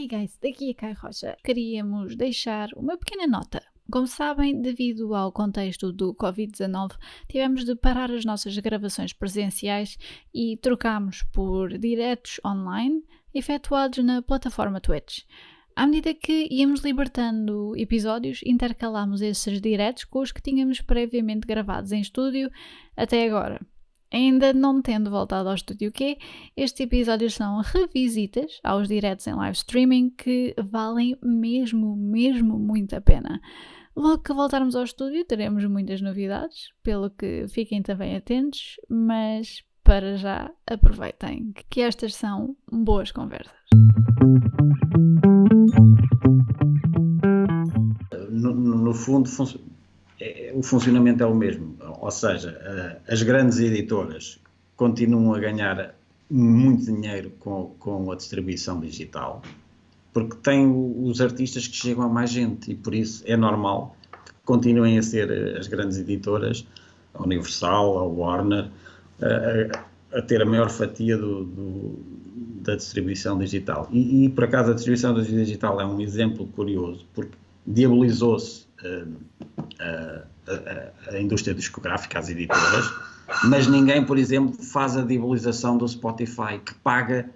Hey guys, daqui a Caio Rocha. Queríamos deixar uma pequena nota. Como sabem, devido ao contexto do Covid-19, tivemos de parar as nossas gravações presenciais e trocámos por diretos online efetuados na plataforma Twitch. À medida que íamos libertando episódios, intercalámos esses diretos com os que tínhamos previamente gravados em estúdio até agora. Ainda não tendo voltado ao Estúdio Q, estes episódios são revisitas aos diretos em live streaming que valem mesmo muito a pena. Logo que voltarmos ao estúdio teremos muitas novidades, pelo que fiquem também atentos, mas para já aproveitem que estas são boas conversas. No fundo, o funcionamento é o mesmo, ou seja, as grandes editoras continuam a ganhar muito dinheiro com a distribuição digital, porque têm os artistas que chegam a mais gente e por isso é normal que continuem a ser as grandes editoras, a Universal, a Warner, a ter a maior fatia da distribuição digital. E por acaso a distribuição digital é um exemplo curioso, porque diabolizou-se a indústria discográfica, as editoras, mas ninguém, por exemplo, faz a diabolização do Spotify, que paga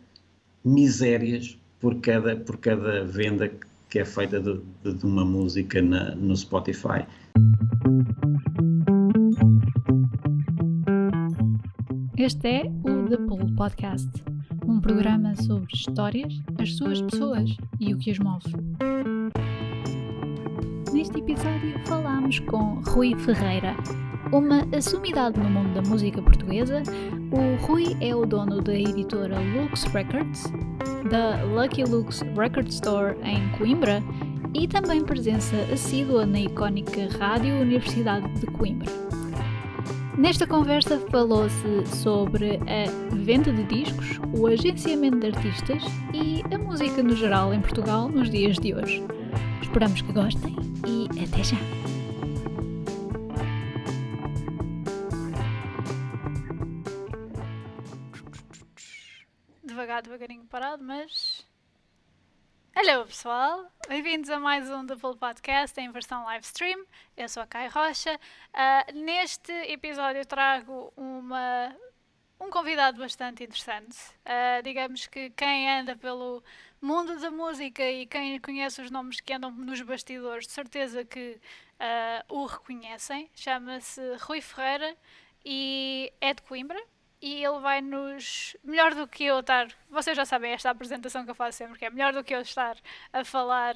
misérias por cada venda que é feita de uma música no Spotify. Este é o The Pool Podcast, um programa sobre histórias, as suas pessoas e o que as move. Neste episódio falámos com Rui Ferreira, uma assumidade no mundo da música portuguesa. O Rui é o dono da editora Lux Records, da Lucky Lux Record Store em Coimbra e também presença assídua na icónica Rádio Universidade de Coimbra. Nesta conversa falou-se sobre a venda de discos, o agenciamento de artistas e a música no geral em Portugal nos dias de hoje. Esperamos que gostem e até já! Devagarinho parado, mas... Hello pessoal, bem-vindos a mais um The Pool Podcast em versão live stream. Eu sou a Caio Rocha. Neste episódio trago um convidado bastante interessante. Digamos que quem anda pelo mundo da música e quem conhece os nomes que andam nos bastidores, de certeza que o reconhecem. Chama-se Rui Ferreira e é de Coimbra. E ele vai-nos, melhor do que eu estar, vocês já sabem esta apresentação que eu faço sempre, que é melhor do que eu estar a falar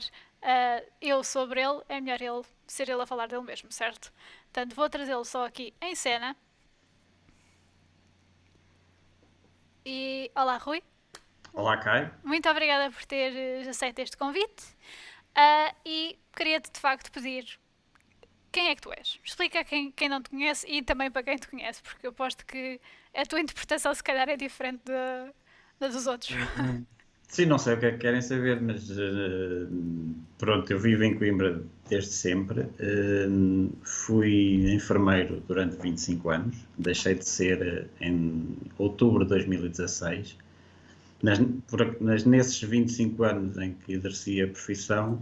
eu sobre ele, é melhor ser ele a falar dele mesmo, certo? Portanto, vou trazê-lo só aqui em cena. E olá, Rui. Olá, Caio. Muito obrigada por teres aceito este convite e queria-te de facto pedir quem é que tu és? Explica quem não te conhece e também para quem te conhece, porque eu aposto que a tua interpretação se calhar é diferente da dos outros. Sim, não sei o que é que querem saber, mas pronto, eu vivo em Coimbra desde sempre. Fui enfermeiro durante 25 anos, deixei de ser em outubro de 2016. Nesses 25 anos em que exerci a profissão,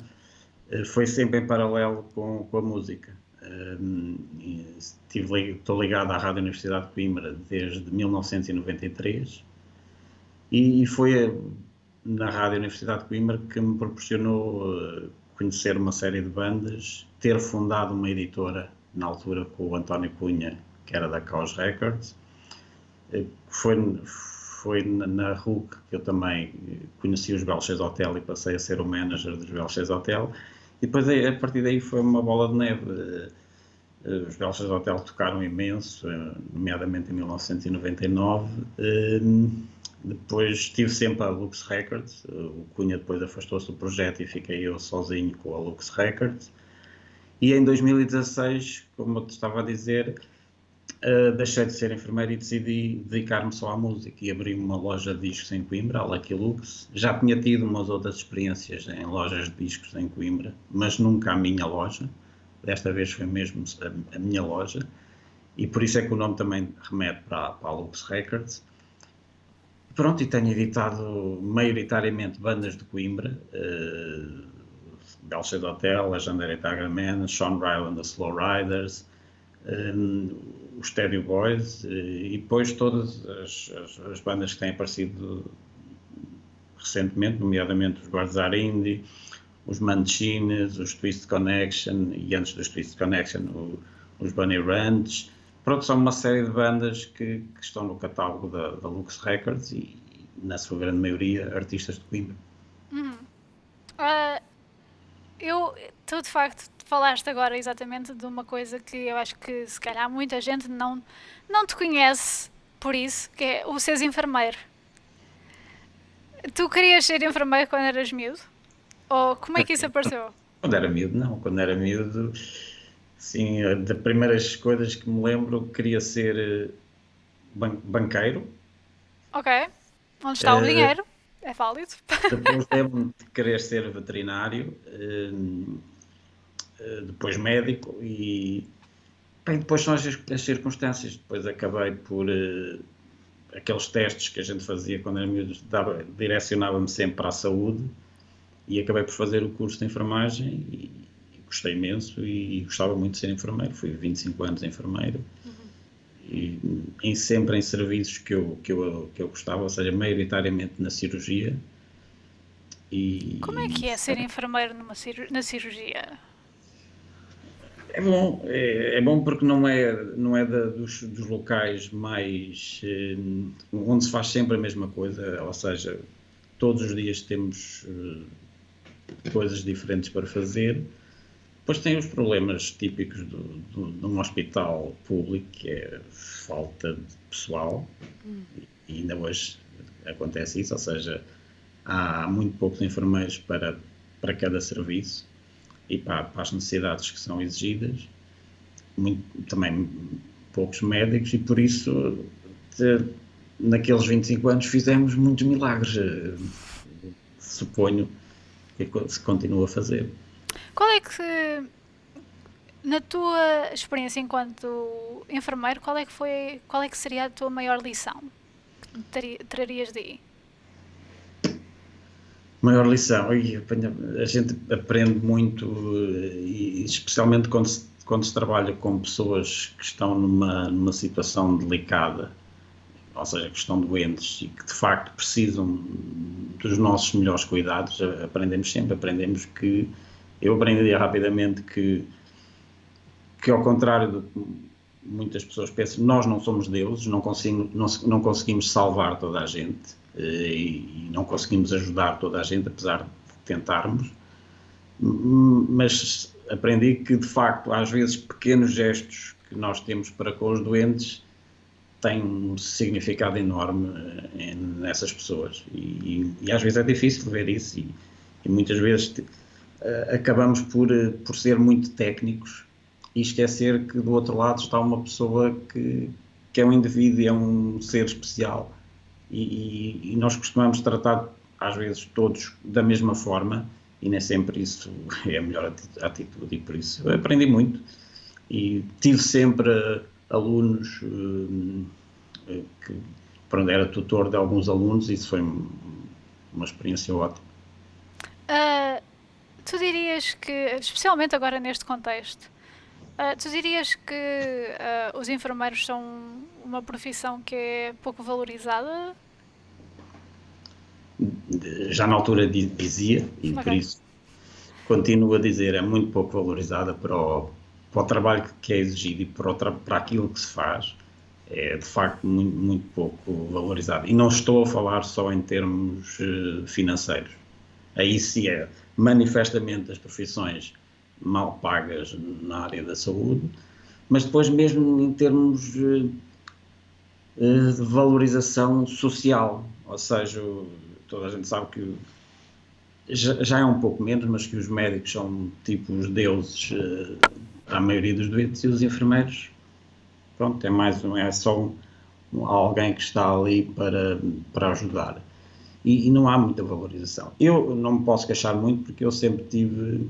foi sempre em paralelo com a música. Estou ligado à Rádio Universidade de Coimbra desde 1993 e foi na Rádio Universidade de Coimbra que me proporcionou conhecer uma série de bandas, ter fundado uma editora na altura com o António Cunha, que era da Caos Records. Foi na RUC que eu também conheci os Belchas Hotel e passei a ser o manager dos Belchas Hotel. E depois, a partir daí, foi uma bola de neve. Os Belchas Hotel tocaram imenso, nomeadamente em 1999. Depois estive sempre a Lux Records. O Cunha depois afastou-se do projeto e fiquei eu sozinho com a Lux Records. E em 2016, como eu te estava a dizer, deixei de ser enfermeiro e decidi dedicar-me só à música e abri uma loja de discos em Coimbra, a Lucky Lux. Já tinha tido umas outras experiências em lojas de discos em Coimbra, mas nunca a minha loja. Desta vez foi mesmo a minha loja e por isso é que o nome também remete para a Lux Records. Pronto, e tenho editado maioritariamente bandas de Coimbra, Belcher Hotel, Legendary Tiger Man, Sean Ryland, The Slow Riders, os Teddy Boys, e depois todas as bandas que têm aparecido recentemente, nomeadamente os Guardar Indie, os Mancines, os Twist Connection, e antes dos Twist Connection, os Bunny Ranch. Pronto, são uma série de bandas que estão no catálogo da Lux Records e, na sua grande maioria, artistas de Coimbra. Ah, tu de facto falaste agora exatamente de uma coisa que eu acho que se calhar muita gente não te conhece por isso, que é o seres enfermeiro. Tu querias ser enfermeiro quando eras miúdo? Ou como é que isso apareceu? Quando era miúdo, não. Quando era miúdo, sim, das primeiras coisas que me lembro, queria ser banqueiro. Ok. Onde está o dinheiro? É válido. Depois lembro-me de querer ser veterinário, depois médico e bem, depois são as circunstâncias. Depois acabei por aqueles testes que a gente fazia quando era miúdo, direcionava-me sempre para a saúde e acabei por fazer o curso de enfermagem e gostei imenso e gostava muito de ser enfermeiro. Fui 25 anos enfermeiro e sempre em serviços que eu gostava, ou seja, maioritariamente na cirurgia. Como é que é ser enfermeiro na cirurgia? É bom porque não é dos locais mais onde se faz sempre a mesma coisa, ou seja, todos os dias temos coisas diferentes para fazer. Depois tem os problemas típicos de um hospital público, que é falta de pessoal, e ainda hoje acontece isso, ou seja, há muito poucos enfermeiros para cada serviço e para as necessidades que são exigidas, também poucos médicos, e por isso naqueles 25 anos fizemos muitos milagres, suponho que se continua a fazer. Qual é que, na tua experiência enquanto enfermeiro, qual é que seria a tua maior lição que trarias daí? Maior lição, a gente aprende muito, e especialmente quando se trabalha com pessoas que estão numa situação delicada, ou seja, que estão doentes e que de facto precisam dos nossos melhores cuidados. Aprendemos que, eu aprendi rapidamente que ao contrário do que muitas pessoas pensam, nós não somos deuses, não conseguimos salvar toda a gente e não conseguimos ajudar toda a gente, apesar de tentarmos, mas aprendi que de facto às vezes pequenos gestos que nós temos para com os doentes têm um significado enorme nessas pessoas e às vezes é difícil ver isso e muitas vezes acabamos por ser muito técnicos e esquecer que do outro lado está uma pessoa que é um indivíduo e é um ser especial e nós costumamos tratar às vezes todos da mesma forma e nem sempre isso é a melhor atitude, e por isso eu aprendi muito e tive sempre alunos que, para onde era tutor de alguns alunos, isso foi uma experiência ótima. Tu dirias que, especialmente agora neste contexto, tu dirias que os enfermeiros são uma profissão que é pouco valorizada? Já na altura dizia, e por isso continuo a dizer, é muito pouco valorizada para o trabalho que é exigido e para aquilo que se faz. É de facto muito, muito pouco valorizado. E não estou a falar só em termos financeiros. Aí sim é manifestamente as profissões mal pagas na área da saúde, mas depois mesmo em termos de valorização social, ou seja, toda a gente sabe que já é um pouco menos, mas que os médicos são tipo os deuses à maioria dos doentes, e os enfermeiros, pronto, é só alguém que está ali para ajudar. E não há muita valorização. Eu não me posso queixar muito porque eu sempre tive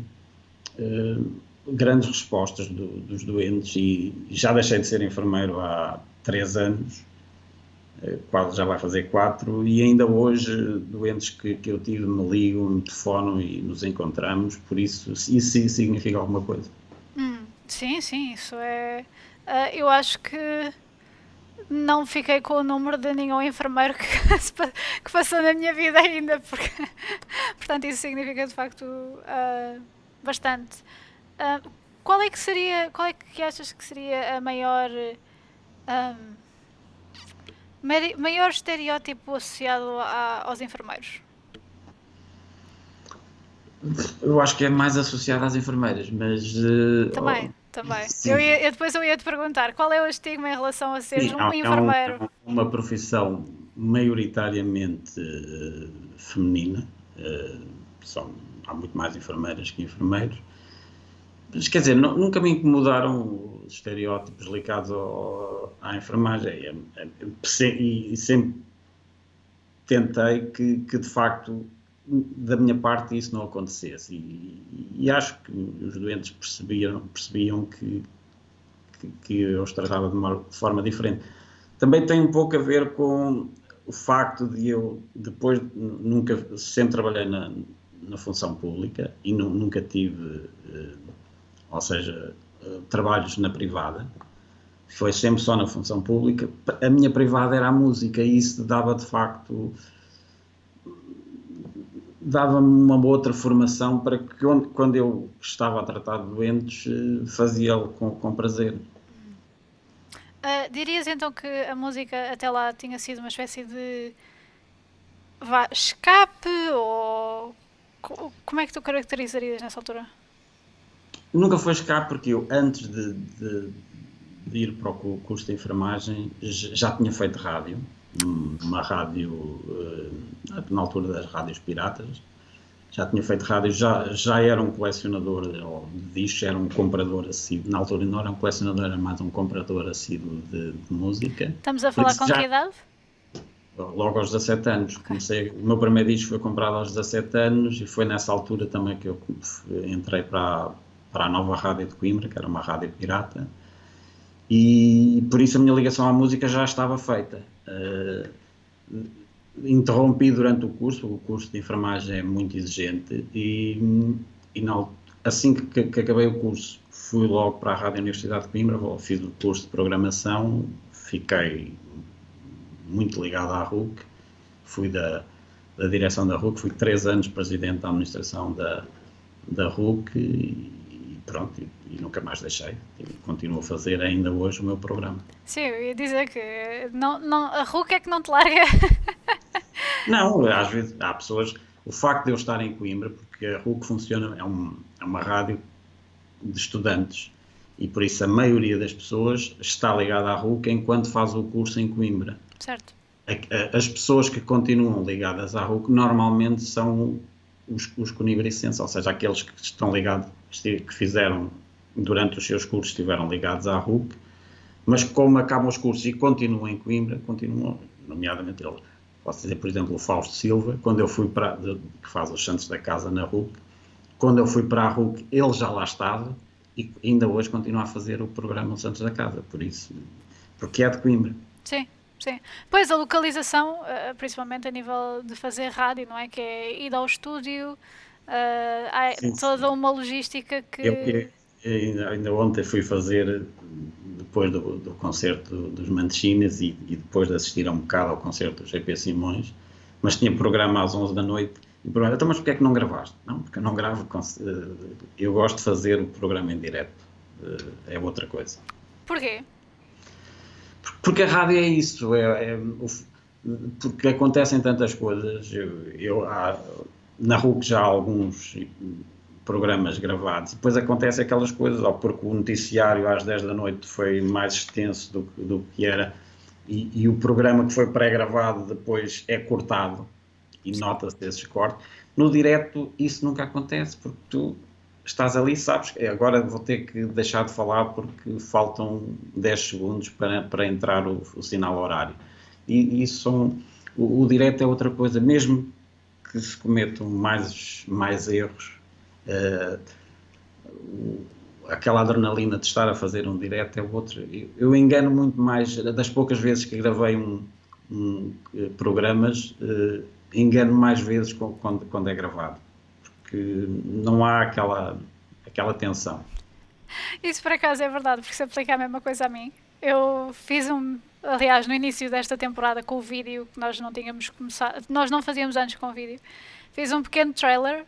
grandes respostas dos doentes e já deixei de ser enfermeiro há 3 anos quase já vai fazer 4, e ainda hoje doentes que eu tive me ligam, me telefonam e nos encontramos, por isso significa alguma coisa. Sim, sim, isso é. Eu acho que não fiquei com o número de nenhum enfermeiro que passou na minha vida ainda, porque, portanto, isso significa de facto bastante. Ah, qual é que achas que seria a ah, maior estereótipo associado aos enfermeiros? Eu acho que é mais associado às enfermeiras, mas Também, também. sim, Depois eu ia te perguntar qual é o estigma em relação a seres sim, um enfermeiro? uma profissão maioritariamente feminina, são, há muito mais enfermeiras que enfermeiros, mas quer dizer, nunca me incomodaram os estereótipos ligados à enfermagem, e sempre tentei que de facto da minha parte isso não acontecesse, e acho que os doentes percebiam que eu os tratava de uma forma diferente. Também tem um pouco a ver com o facto de eu, depois, sempre trabalhei na função pública e nunca tive, ou seja, trabalhos na privada, foi sempre só na função pública. A minha privada era a música e isso dava, de facto, dava-me uma outra formação para que, quando eu estava a tratar de doentes, fazia-o com prazer. Dirias então que a música até lá tinha sido uma espécie de escape ou como é que tu caracterizarias nessa altura? Nunca foi escape porque eu, antes de ir para o curso de enfermagem, já tinha feito rádio, uma rádio, na altura das rádios piratas, já tinha feito rádio, já era um colecionador de discos, era um comprador assíduo, na altura não era um colecionador, era mais um comprador assíduo de música. Estamos a falar com que idade? Logo aos 17 anos. Okay. O meu primeiro disco foi comprado aos 17 anos e foi nessa altura também que eu entrei para a nova rádio de Coimbra, que era uma rádio pirata, e por isso a minha ligação à música já estava feita. Interrompi durante o curso de enfermagem é muito exigente e assim que acabei o curso fui logo para a Rádio Universidade de Coimbra, fiz o curso de programação, fiquei muito ligado à RUC, fui da direção da RUC, fui 3 anos presidente da administração da RUC e pronto, e nunca mais deixei, e continuo a fazer ainda hoje o meu programa. Sim, eu ia dizer que a RUC é que não te larga. Não, às vezes há pessoas, o facto de eu estar em Coimbra, porque a RUC funciona, é uma rádio de estudantes e por isso a maioria das pessoas está ligada à RUC enquanto faz o curso em Coimbra. Certo. As pessoas que continuam ligadas à RUC normalmente são os conibricenses, ou seja, aqueles que estão ligados, que fizeram durante os seus cursos, estiveram ligados à RUC, mas como acabam os cursos e continuam em Coimbra, continuam, nomeadamente ele. Posso dizer, por exemplo, o Fausto Silva, quando eu fui que faz os Santos da Casa na RUC, quando eu fui para a RUC, ele já lá estava e ainda hoje continua a fazer o programa Santos da Casa, por isso, porque é de Coimbra. Sim, sim. Pois a localização, principalmente a nível de fazer rádio, não é? Que é ir ao estúdio, há toda uma logística que... Ainda ontem fui fazer, depois do concerto dos Mantecinas e depois de assistir a um bocado ao concerto do GP Simões, mas tinha programa às 11 da noite, e perguntaram, então, mas porquê é que não gravaste? Não, porque eu não gravo, eu gosto de fazer o programa em direto, é outra coisa. Porquê? Porque a rádio é isso, porque acontecem tantas coisas, na RUC já há alguns programas gravados, depois acontece aquelas coisas, ou porque o noticiário às 10 da noite foi mais extenso do que era, e o programa que foi pré-gravado depois é cortado, e nota-se esses cortes. No direto isso nunca acontece, porque tu estás ali, sabes que agora vou ter que deixar de falar porque faltam 10 segundos para entrar o sinal horário. E isso o direto é outra coisa, mesmo que se cometam mais erros, aquela adrenalina de estar a fazer um direto é outra. Eu engano muito mais, das poucas vezes que gravei programas, engano mais vezes quando é gravado, porque não há aquela tensão. Isso por acaso é verdade, porque se aplica a mesma coisa a mim. Eu fiz aliás, no início desta temporada com o vídeo, que nós não tínhamos começado, nós não fazíamos antes com o vídeo, fiz um pequeno trailer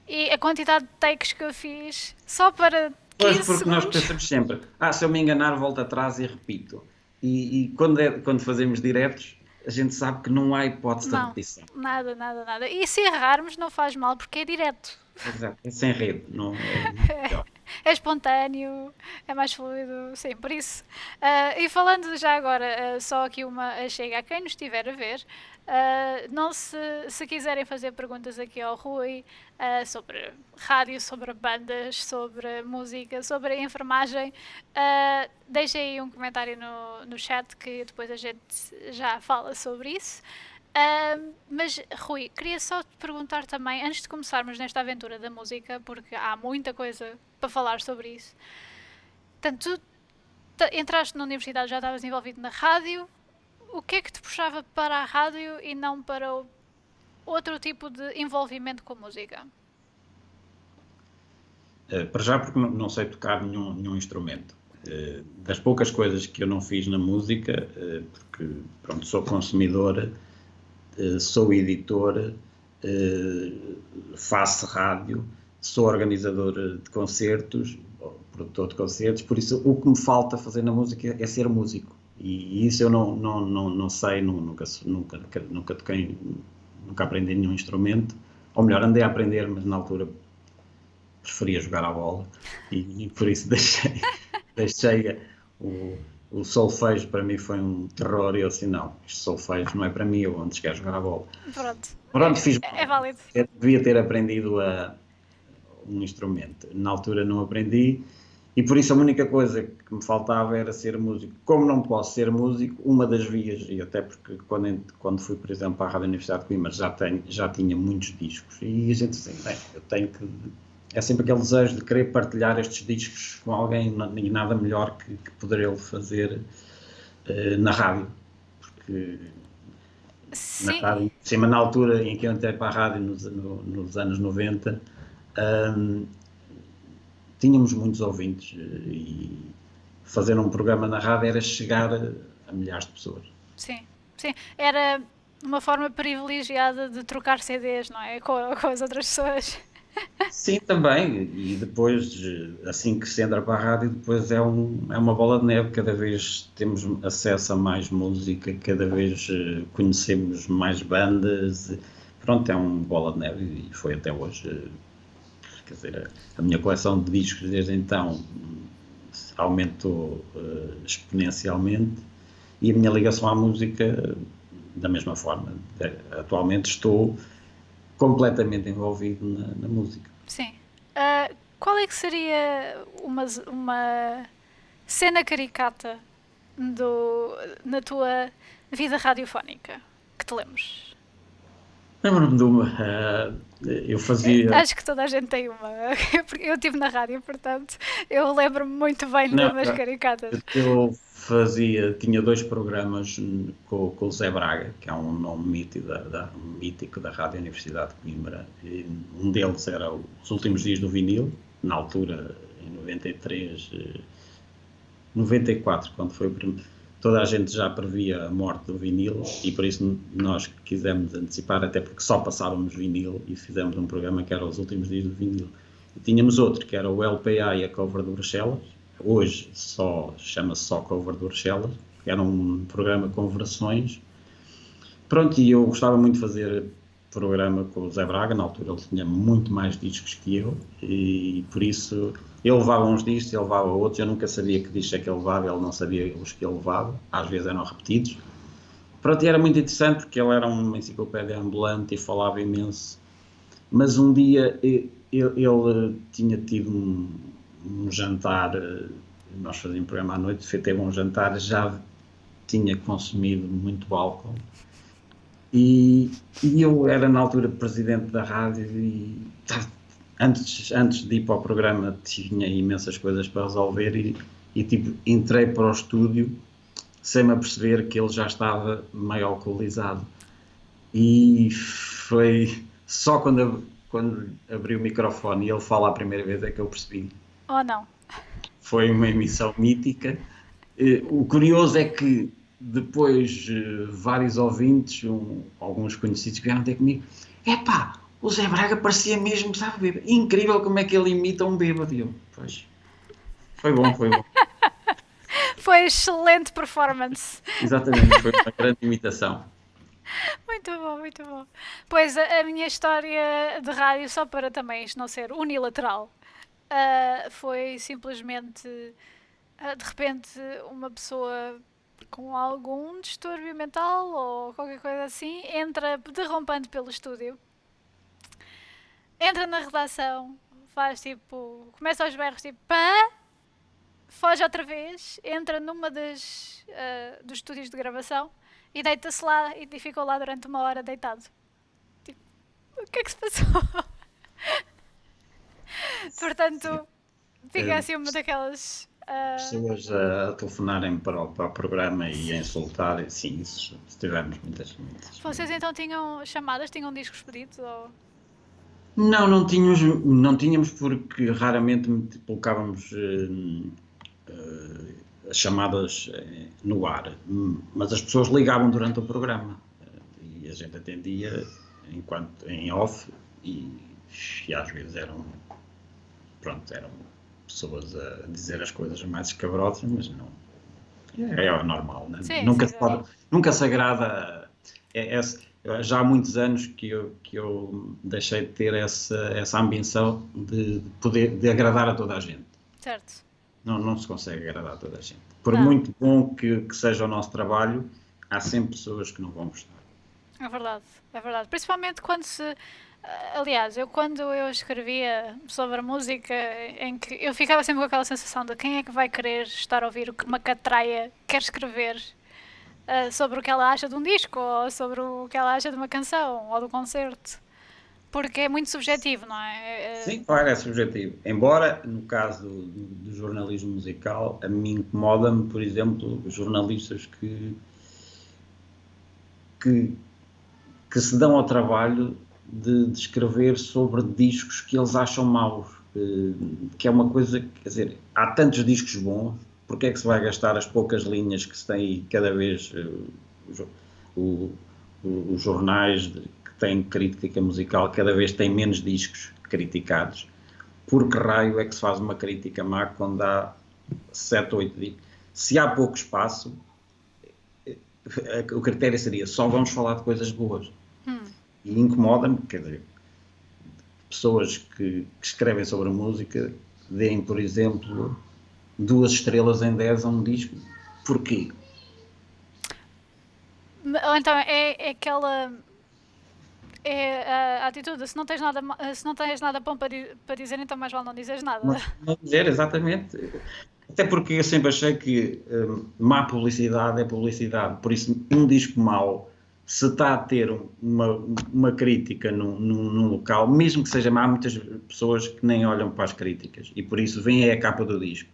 e a quantidade de takes que eu fiz só para 15 Pois, porque segundos. nós pensamos sempre, se eu me enganar, volto atrás e repito. E quando fazemos diretos, a gente sabe que não há hipótese de Não, repetição. nada. E se errarmos não faz mal, porque é direto. Exato, é sem rede, não é melhor. É espontâneo, é mais fluido, sim, por isso. E falando já agora, só aqui uma chega a quem nos estiver a ver, não se quiserem fazer perguntas aqui ao Rui sobre rádio, sobre bandas, sobre música, sobre a enfermagem, deixem aí um comentário no chat que depois a gente já fala sobre isso. Mas, Rui, queria só te perguntar também, antes de começarmos nesta aventura da música, porque há muita coisa para falar sobre isso. Portanto, tu entraste na universidade, já estavas envolvido na rádio. O que é que te puxava para a rádio e não para outro tipo de envolvimento com a música? Para já, porque não sei tocar nenhum instrumento. Das poucas coisas que eu não fiz na música, porque pronto, sou consumidor, sou editor, faço rádio, sou organizador de concertos, produtor de concertos, por isso o que me falta fazer na música é ser músico. E isso eu não sei, nunca toquei, nunca aprendi nenhum instrumento, ou melhor, andei a aprender, mas na altura preferia jogar à bola e por isso deixei o solfejo. Para mim foi um terror e eu assim, não, este solfejo não é para mim, eu antes quero jogar a bola. Pronto, Fiz é válido. Devia ter aprendido um instrumento, na altura não aprendi e por isso a única coisa que me faltava era ser músico. Como não posso ser músico, uma das vias, e até porque quando fui, por exemplo, à Rádio Universidade de Coimbra já tinha muitos discos e a gente assim, bem, eu tenho que... É sempre aquele desejo de querer partilhar estes discos com alguém e nada melhor que poder ele fazer na rádio. Porque Sim. na altura em que eu entrei para a rádio, nos anos 90, tínhamos muitos ouvintes e fazer um programa na rádio era chegar a milhares de pessoas. Sim. Era uma forma privilegiada de trocar CDs, não é? Com as outras pessoas. Sim, também, e depois, assim que se entra para a rádio, depois é uma bola de neve, cada vez temos acesso a mais música, cada vez conhecemos mais bandas, pronto, é uma bola de neve e foi até hoje. Quer dizer, a minha coleção de discos desde então aumentou exponencialmente e a minha ligação à música da mesma forma. Atualmente estou completamente envolvido na música. Sim. Qual é que seria uma cena caricata na tua vida radiofónica que te lembres? Lembro-me de uma. Eu fazia. Acho que toda a gente tem uma. Eu estive na rádio, portanto, eu lembro-me muito bem de umas caricatas. Eu tinha 2 programas com o Zé Braga, que é um nome mítico da Rádio Universidade de Coimbra. E um deles era Os Últimos Dias do Vinil, na altura, em 93, 94, quando foi o primeiro. Toda a gente já previa a morte do vinil e por isso nós quisemos antecipar, até porque só passávamos vinil e fizemos um programa que era Os Últimos Dias do Vinil. E tínhamos outro, que era o LPA e a Cover do Bruxelas. Hoje chama-se só Cover do Bruxelas, que era um programa com versões. Pronto, e eu gostava muito de fazer programa com o Zé Braga, na altura ele tinha muito mais discos que eu, e por isso ele levava uns discos, ele levava outros, eu nunca sabia que discos é que ele levava, ele não sabia os que ele levava, às vezes eram repetidos. Pronto, e era muito interessante porque ele era uma enciclopédia ambulante e falava imenso, mas um dia ele tinha tido um jantar, nós fazíamos um programa à noite, teve um jantar, já tinha consumido muito álcool. E eu era na altura presidente da rádio e antes de ir para o programa tinha imensas coisas para resolver e tipo, entrei para o estúdio sem-me aperceber que ele já estava meio alcoolizado. E foi só quando abri o microfone e ele fala a primeira vez é que eu percebi. Oh não. Foi uma emissão mítica. O curioso é que depois vários ouvintes, alguns conhecidos, vieram ter comigo. Epá, o Zé Braga parecia mesmo, sabe, bêbado. Incrível como é que ele imita um bêbado. E eu, pois, foi bom, foi bom. Foi excelente performance. Exatamente, foi uma grande imitação. Muito bom, muito bom. Pois a minha história de rádio, só para também isto não ser unilateral, foi simplesmente de repente uma pessoa com algum distúrbio mental ou qualquer coisa assim entra derrompante pelo estúdio, entra na redação, faz tipo, começa aos berros tipo pá, foge outra vez, entra numa dos estúdios de gravação e deita-se lá e ficou lá durante 1 hora deitado. Tipo, o que é que se passou? Portanto, fica assim uma daquelas. Pessoas a telefonarem para o programa e a insultar, sim, isso tivemos muitas. Vocês então tinham chamadas, tinham discos pedidos? Ou... Não tínhamos porque raramente colocávamos as chamadas no ar, mas as pessoas ligavam durante o programa e a gente atendia enquanto em off e às vezes eram pessoas a dizer as coisas mais escabrosas, mas não é normal, né? Sim, nunca sim, nunca se agrada. Já há muitos anos que eu deixei de ter essa ambição de poder agradar a toda a gente. certo. Não se consegue agradar a toda a gente. Por Não. muito bom que seja o nosso trabalho, há sempre pessoas que não vão gostar. É verdade, é verdade. Principalmente quando se. Aliás, quando eu escrevia sobre a música, em que eu ficava sempre com aquela sensação de quem é que vai querer estar a ouvir o que uma catraia quer escrever sobre o que ela acha de um disco, ou sobre o que ela acha de uma canção, ou do concerto. Porque é muito subjetivo, não é? Sim, claro, é subjetivo. Embora, no caso do jornalismo musical, a mim incomoda-me, por exemplo, os jornalistas que se dão ao trabalho de escrever sobre discos que eles acham maus, que é uma coisa, quer dizer, há tantos discos bons, porque é que se vai gastar as poucas linhas que se tem cada vez os jornais que têm crítica musical cada vez têm menos discos criticados? Por que raio é que se faz uma crítica má quando há 7 ou 8 discos? Se há pouco espaço, o critério seria só vamos falar de coisas boas. E incomoda-me, quer dizer, pessoas que escrevem sobre a música deem, por exemplo, 2 estrelas em 10 a um disco. Porquê? Ou então é aquela. É a atitude, se não tens nada bom para dizer, então mais vale não dizeres nada. Não dizer, exatamente. Até porque eu sempre achei que má publicidade é publicidade. Por isso, um disco mau, se está a ter uma crítica num local, mesmo que seja má, há muitas pessoas que nem olham para as críticas. E por isso vem a capa do disco.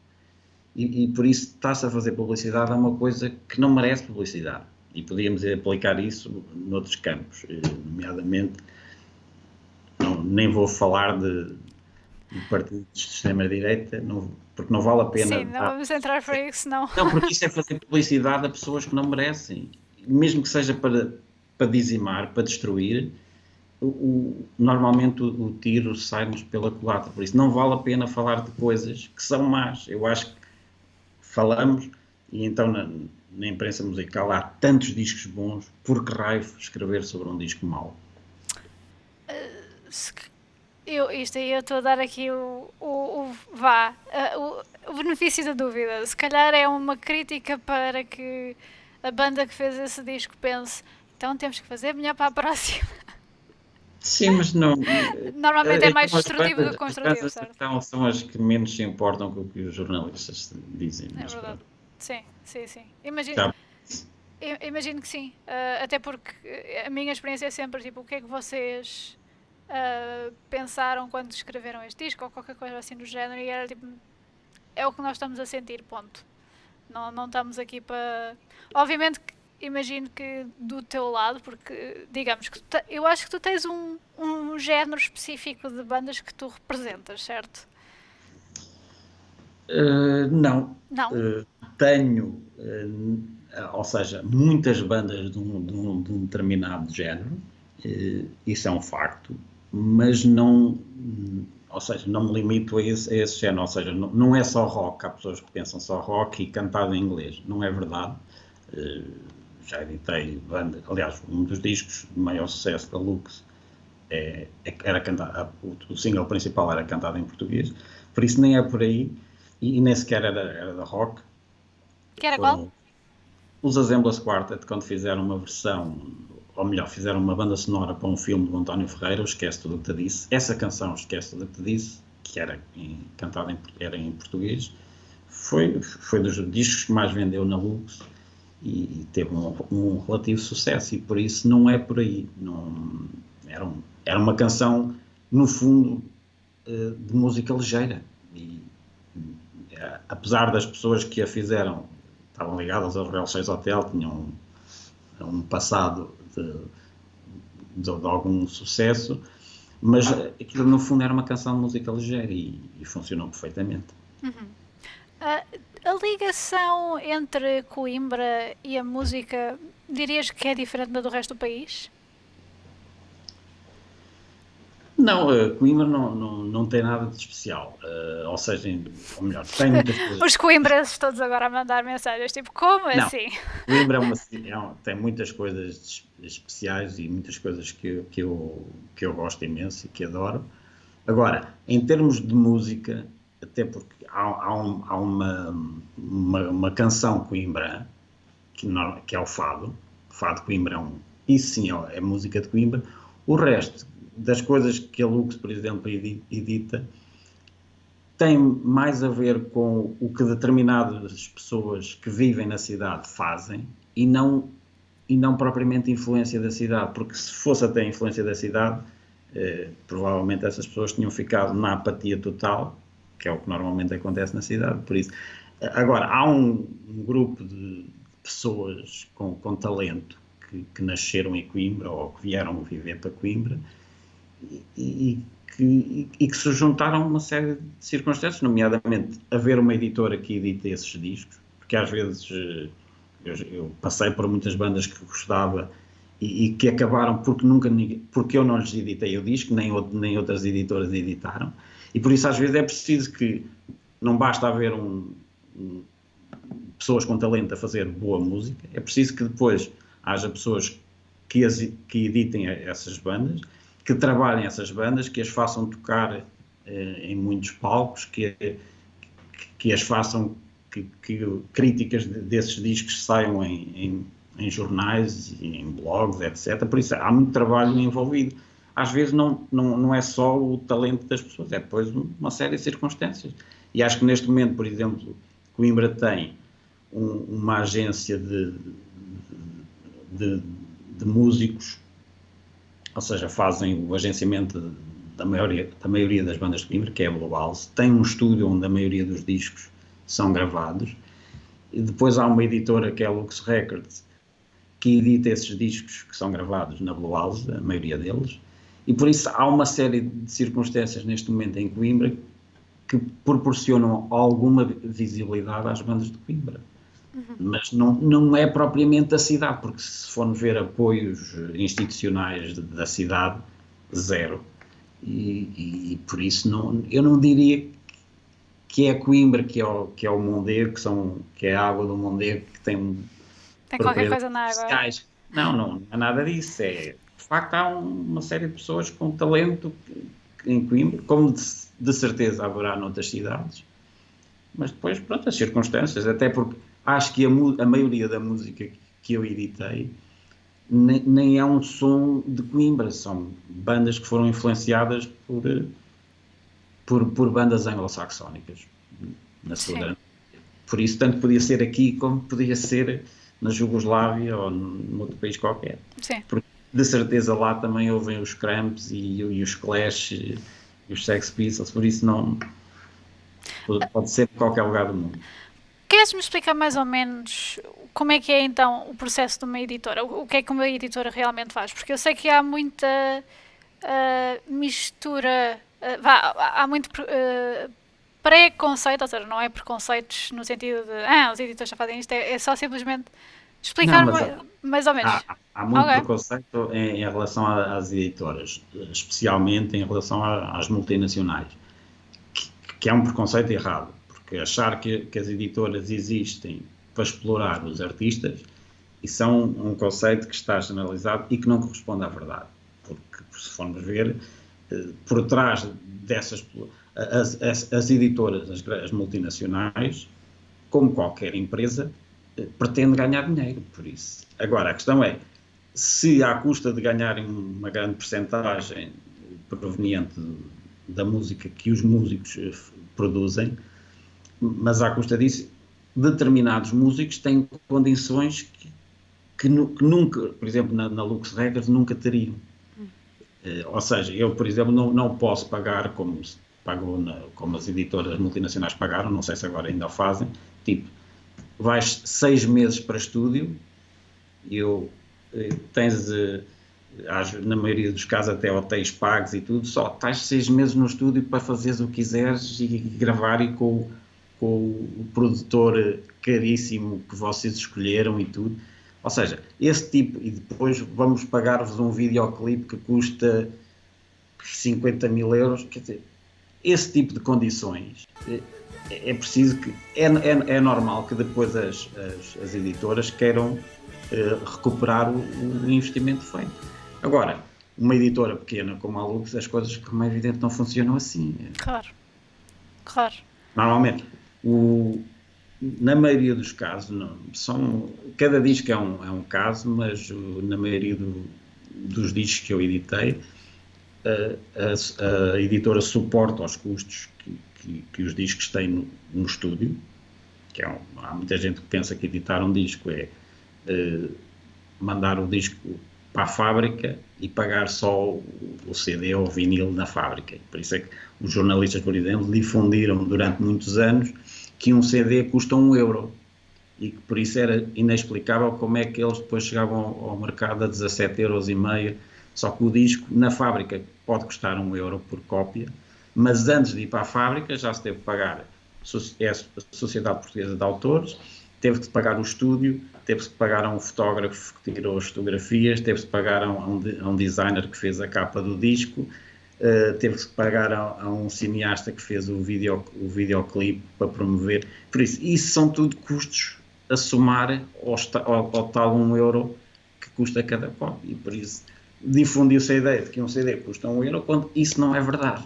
E por isso está-se a fazer publicidade a uma coisa que não merece publicidade. E podíamos aplicar isso noutros campos, nomeadamente, nem vou falar de partidos de extrema-direita, porque não vale a pena. Sim, não vamos entrar por aí, senão. Não, porque isso é fazer publicidade a pessoas que não merecem. Mesmo que seja para dizimar, para destruir, normalmente o tiro sai-nos pela culatra. Por isso não vale a pena falar de coisas que são más. Eu acho que falamos, e então na imprensa musical há tantos discos bons, por que raio escrever sobre um disco mau? Eu estou a dar aqui o benefício da dúvida. Se calhar é uma crítica para que a banda que fez esse disco pense, então temos que fazer melhor para a próxima. Sim, mas não. Normalmente é mais destrutivo do que construtivo, certo? certo? Então são as que menos se importam com o que os jornalistas dizem. É verdade. Sim. Já. Imagino que sim. Até porque a minha experiência é sempre tipo, o que é que vocês pensaram quando escreveram este disco ou qualquer coisa assim do género, e era tipo, é o que nós estamos a sentir, ponto. Não estamos aqui para. Obviamente que imagino que do teu lado, porque digamos que eu acho que tu tens um género específico de bandas que tu representas, certo? Não. Não? Tenho, ou seja, muitas bandas de um determinado género, isso é um facto, mas não, ou seja, não me limito a esse género, ou seja, não é só rock, há pessoas que pensam só rock e cantado em inglês, não é verdade. Já editei banda, aliás, um dos discos de maior sucesso da Lux era cantado, o single principal era cantado em português, por isso nem é por aí, e nem sequer era da rock. Que era qual? Foram os Assemblers Quartet, quando fizeram uma versão, ou melhor, fizeram uma banda sonora para um filme do António Ferreira, o Esquece Tudo o que Te Disse. Essa canção, Esquece Tudo o que Te Disse, que era cantada em português, foi dos discos que mais vendeu na Lux e teve um relativo sucesso, e por isso não é por aí. Não, era uma canção, no fundo, de música ligeira. E apesar das pessoas que a fizeram estavam ligadas aos Real 6 Hotel, tinham um passado de algum sucesso, mas aquilo no fundo era uma canção de música ligeira e funcionou perfeitamente. A ligação entre Coimbra e a música, dirias que é diferente da do resto do país? Não, Coimbra não tem nada de especial, ou seja, ou melhor, tem muitas coisas. Os coimbrenses todos agora a mandar mensagens, tipo, como Não, assim? Coimbra tem muitas coisas especiais e muitas coisas que eu gosto imenso e que adoro. Agora, em termos de música, até porque há uma canção Coimbra, que é o Fado. O Fado de Coimbra isso sim é música de Coimbra. O resto das coisas que a Lux, por exemplo, edita, tem mais a ver com o que determinadas pessoas que vivem na cidade fazem e não propriamente influência da cidade, porque se fosse até a influência da cidade, provavelmente essas pessoas tinham ficado na apatia total, que é o que normalmente acontece na cidade. Por isso, agora, há um grupo de pessoas com talento que nasceram em Coimbra ou que vieram viver para Coimbra e que se juntaram a uma série de circunstâncias, nomeadamente haver uma editora que edita esses discos, porque às vezes eu passei por muitas bandas que gostava e que acabaram porque eu não lhes editei o disco, nem outras editoras editaram, e por isso às vezes é preciso que não basta haver pessoas com talento a fazer boa música, é preciso que depois haja pessoas que editem essas bandas, que trabalhem essas bandas, que as façam tocar em muitos palcos, que as façam, que críticas desses discos saiam em jornais, em blogs, etc. Por isso há muito trabalho envolvido. Às vezes não é só o talento das pessoas, é depois uma série de circunstâncias. E acho que neste momento, por exemplo, Coimbra tem uma agência de músicos, ou seja, fazem o agenciamento da maioria das bandas de Coimbra, que é a Blue House. Tem um estúdio onde a maioria dos discos são gravados. E depois há uma editora, que é a Lux Records, que edita esses discos que são gravados na Blue House, a maioria deles. E por isso há uma série de circunstâncias neste momento em Coimbra que proporcionam alguma visibilidade às bandas de Coimbra. Mas não é propriamente a cidade, porque se formos ver apoios institucionais da cidade, zero. E por isso eu não diria que é Coimbra, que é o Mondego, que é a água do Mondego, que tem qualquer coisa na água. Especiais. Não é nada disso. De facto, há uma série de pessoas com talento em Coimbra, como de certeza haverá noutras cidades, mas depois, pronto, as circunstâncias, até porque acho que a maioria da música que eu editei nem é um som de Coimbra, são bandas que foram influenciadas por bandas anglo-saxónicas, na sua grande. Por isso, tanto podia ser aqui como podia ser na Jugoslávia ou num outro país qualquer. Sim. Porque de certeza lá também ouvem os Cramps e os Clash e os Sex Pistols, por isso não pode ser de qualquer lugar do mundo. Queres-me explicar mais ou menos como é que é então o processo de uma editora? O que é que uma editora realmente faz? Porque eu sei que há muita mistura, há muito preconceito, ou seja, não é preconceitos no sentido de os editores já fazem isto, é só simplesmente Não, explicar mas mais ou menos. há muito Ok, preconceito em relação às editoras, especialmente em relação às multinacionais, que é um preconceito errado, porque achar que as editoras existem para explorar os artistas, isso é um conceito que está generalizado e que não corresponde à verdade, porque se formos ver, por trás dessas, as editoras, as multinacionais, como qualquer empresa, pretende ganhar dinheiro, por isso. Agora, a questão é, se à custa de ganharem uma grande percentagem proveniente da música que os músicos produzem, mas à custa disso, determinados músicos têm condições que nunca, por exemplo, na Lux Records, nunca teriam. Ou seja, eu, por exemplo, não posso pagar como se pagou, como as editoras multinacionais pagaram, não sei se agora ainda o fazem, tipo, vais 6 meses para estúdio, tens, na maioria dos casos, até hotéis pagos e tudo, só estás 6 meses no estúdio para fazeres o que quiseres e gravar e com o produtor caríssimo que vocês escolheram e tudo. Ou seja, esse tipo, e depois vamos pagar-vos um videoclipe que custa 50 mil euros, quer dizer, esse tipo de condições, é preciso que, é normal que depois as editoras queiram recuperar o investimento feito. Agora, uma editora pequena como a Lux, as coisas, como é evidente, não funcionam assim. claro, claro. Normalmente, na maioria dos casos, cada disco é um caso, mas na maioria dos discos que eu editei, a editora suporta os custos que os discos têm no estúdio, há muita gente que pensa que editar um disco é mandar o disco para a fábrica e pagar só o CD ou o vinil na fábrica. Por isso é que os jornalistas, por exemplo, difundiram durante muitos anos que um CD custa €1 e que por isso era inexplicável como é que eles depois chegavam ao mercado a 17,5€, só que o disco na fábrica pode custar €1 por cópia, mas antes de ir para a fábrica já se teve que pagar a Sociedade Portuguesa de Autores, teve que pagar o estúdio, teve-se que pagar a um fotógrafo que tirou as fotografias, teve-se que pagar a um designer que fez a capa do disco, teve-se que pagar a um cineasta que fez o videoclipe para promover. Por isso são tudo custos a somar ao tal €1 que custa cada cópia. E por isso difundiu-se a ideia de que um CD custa €1, quando isso não é verdade.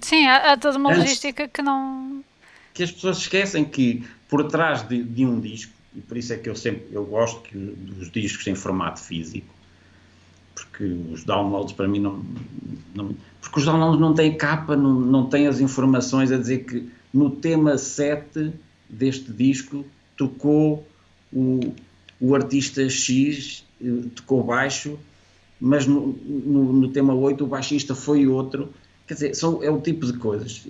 Sim, há toda uma logística que não... Que as pessoas esquecem que por trás de um disco, e por isso é que eu gosto dos discos em formato físico, porque os downloads para mim porque os downloads não têm capa, não têm as informações a dizer que no tema 7 deste disco tocou o artista X, tocou baixo, mas no tema 8 o baixista foi outro. Quer dizer, é o tipo de coisas.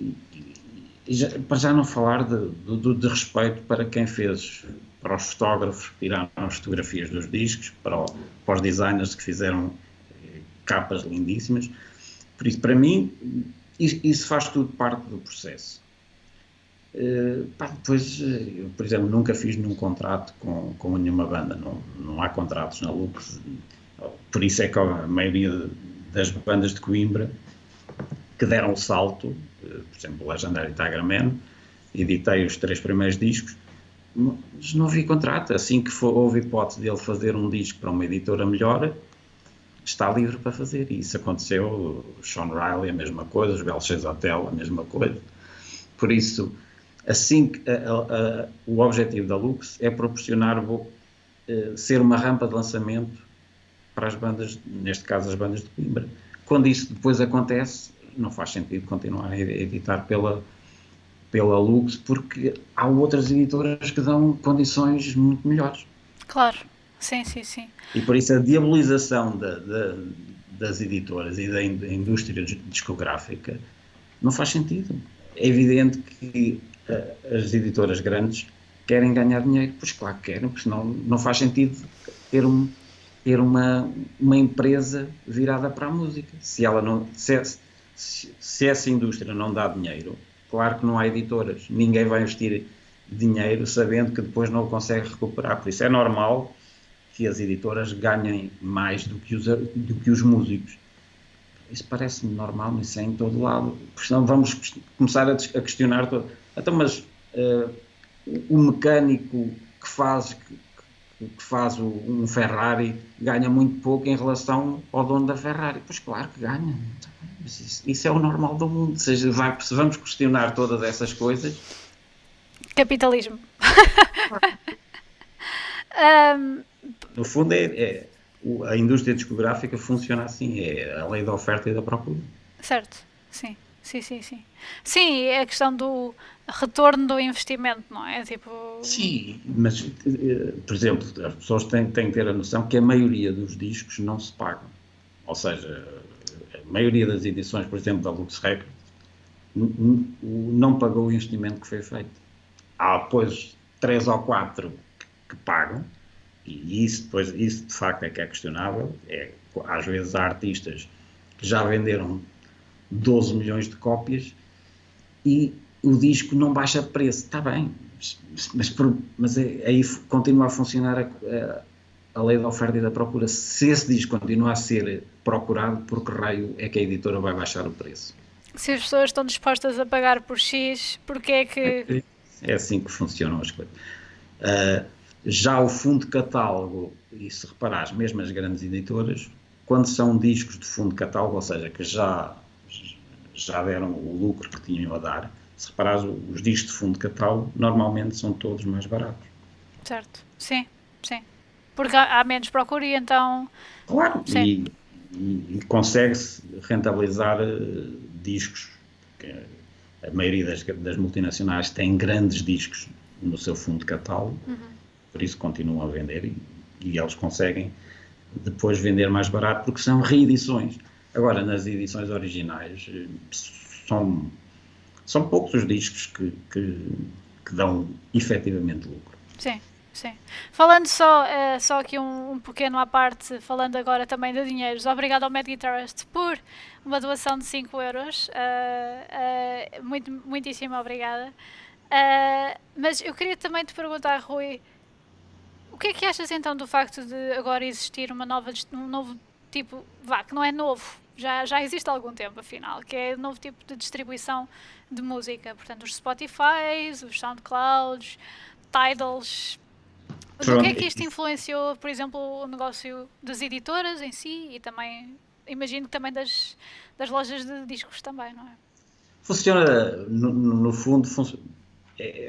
Para já não falar de respeito para quem fez, para os fotógrafos que tiraram as fotografias dos discos, para os designers que fizeram capas lindíssimas. Por isso, para mim, isso faz tudo parte do processo. Depois, eu, por exemplo, nunca fiz nenhum contrato com nenhuma banda, não há contratos na Lux, por isso é que a maioria das bandas de Coimbra que deram o salto, por exemplo, o Legendary Tiger Man, editei os 3 primeiros discos, mas não havia contrato. Assim que houve hipótese de ele fazer um disco para uma editora melhor, está livre para fazer. E isso aconteceu. O Sean Riley, a mesma coisa, os Belchers Hotel, a mesma coisa. Por isso, assim o objetivo da Lux é proporcionar, ser uma rampa de lançamento para as bandas, neste caso as bandas de Coimbra. Quando isso depois acontece, não faz sentido continuar a editar pela Lux, porque há outras editoras que dão condições muito melhores. Claro, sim. E por isso a diabolização das editoras e da indústria discográfica não faz sentido. É evidente que as editoras grandes querem ganhar dinheiro. Pois claro que querem, porque senão não faz sentido ter, ter uma empresa virada para a música. Se essa indústria não dá dinheiro, claro que não há editoras. Ninguém vai investir dinheiro sabendo que depois não o consegue recuperar. Por isso é normal que as editoras ganhem mais do que os músicos. Isso parece-me normal, mas isso é em todo lado. Porque senão vamos começar a questionar todo. Então, mas o mecânico que faz um Ferrari ganha muito pouco em relação ao dono da Ferrari. Pois claro que ganha. Mas isso é o normal do mundo. Ou seja, se vamos questionar todas essas coisas... Capitalismo. No fundo, a indústria discográfica funciona assim. É a lei da oferta e da procura. Certo, sim. Sim, é a questão do retorno do investimento, não é? Tipo... Sim, mas, por exemplo, as pessoas têm que ter a noção que a maioria dos discos não se pagam. Ou seja, a maioria das edições, por exemplo, da Lux Records, não pagou o investimento que foi feito. Há, depois, 3 ou 4 que pagam, e isso de facto é que é questionável. Às vezes há artistas que já venderam 12 milhões de cópias e o disco não baixa de preço. Está bem, mas aí continua a funcionar a lei da oferta e da procura. Se esse disco continua a ser procurado, por que raio é que a editora vai baixar o preço? Se as pessoas estão dispostas a pagar por X, porque é que... É assim que funcionam as coisas. Já o fundo de catálogo, e se reparares, mesmo as grandes editoras, quando são discos de fundo de catálogo, ou seja, que já deram o lucro que tinham a dar, se reparares, os discos de fundo de catálogo normalmente são todos mais baratos. Certo, sim. Porque há menos procura e então... Claro, e consegue-se rentabilizar discos. A maioria das multinacionais tem grandes discos no seu fundo de catálogo, por isso continuam a vender e eles conseguem depois vender mais barato porque são reedições. Agora, nas edições originais, são poucos os discos que dão efetivamente lucro. Sim. Falando só aqui um pequeno à parte, falando agora também de dinheiros, obrigado ao Mad Guitarist por uma doação de 5 euros, muitíssimo obrigada. Mas eu queria também te perguntar, Rui, o que é que achas então do facto de agora existir um novo tipo, que não é novo, já existe há algum tempo afinal, que é um novo tipo de distribuição de música, portanto os Spotify, os SoundClouds, Tidals. O que é que isto influenciou, por exemplo, o negócio das editoras em si e também, imagino que também das lojas de discos também, não é? Funciona, no fundo,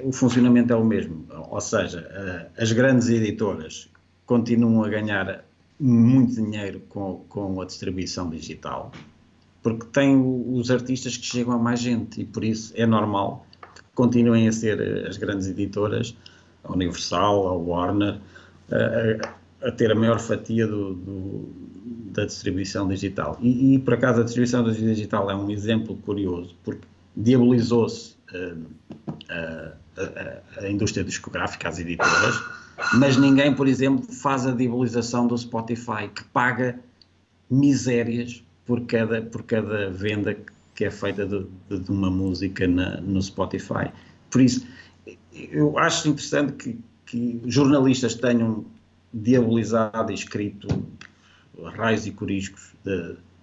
o funcionamento é o mesmo, ou seja, as grandes editoras continuam a ganhar muito dinheiro com a distribuição digital, porque têm os artistas que chegam a mais gente e por isso é normal que continuem a ser as grandes editoras, a Universal, a Warner, a ter a maior fatia da distribuição digital. E por acaso a distribuição digital é um exemplo curioso, porque diabolizou-se a indústria discográfica, as editoras, mas ninguém, por exemplo, faz a diabolização do Spotify, que paga misérias por cada venda que é feita de uma música no Spotify. Por isso, eu acho interessante que jornalistas tenham diabolizado e escrito raios e coriscos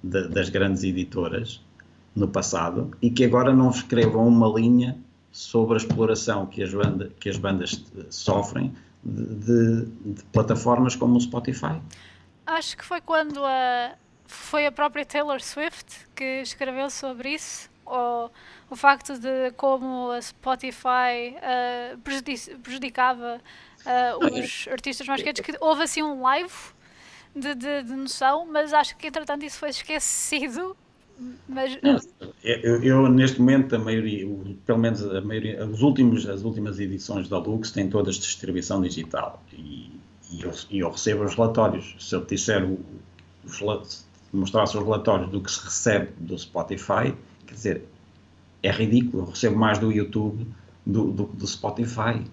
das grandes editoras no passado e que agora não escrevam uma linha sobre a exploração que as bandas sofrem de plataformas como o Spotify. Acho que foi quando foi a própria Taylor Swift que escreveu sobre isso, ou o facto de como a Spotify prejudicava os artistas mais queridos, que houve assim um live de noção, mas acho que entretanto isso foi esquecido. Mas... Eu neste momento, pelo menos a maioria, as últimas edições da Lux têm todas distribuição digital e eu recebo os relatórios. Se eu te disser, mostrasse os relatórios do que se recebe do Spotify, quer dizer, é ridículo. Eu recebo mais do YouTube do Spotify.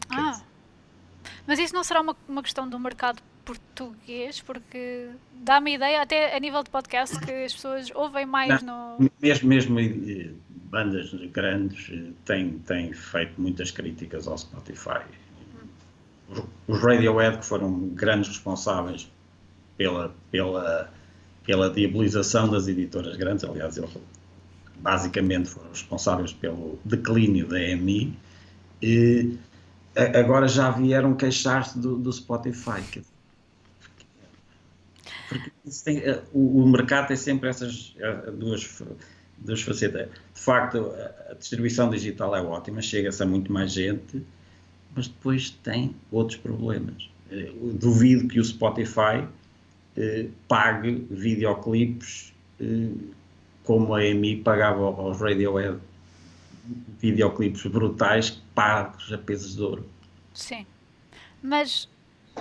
Mas isso não será uma questão do mercado português? Porque dá-me a ideia, até a nível de podcast, que as pessoas ouvem mais no... Mesmo bandas grandes têm feito muitas críticas ao Spotify. Os Radiohead, que foram grandes responsáveis pela diabolização das editoras grandes, aliás, eles basicamente foram responsáveis pelo declínio da EMI, e agora já vieram queixar-se do Spotify. Porque o mercado tem sempre essas duas facetas. De facto, a distribuição digital é ótima, chega-se a muito mais gente, mas depois tem outros problemas. Duvido que o Spotify pague videoclipes como a EMI pagava aos Radiohead, videoclipes brutais pagos a pesos de ouro. Sim. Mas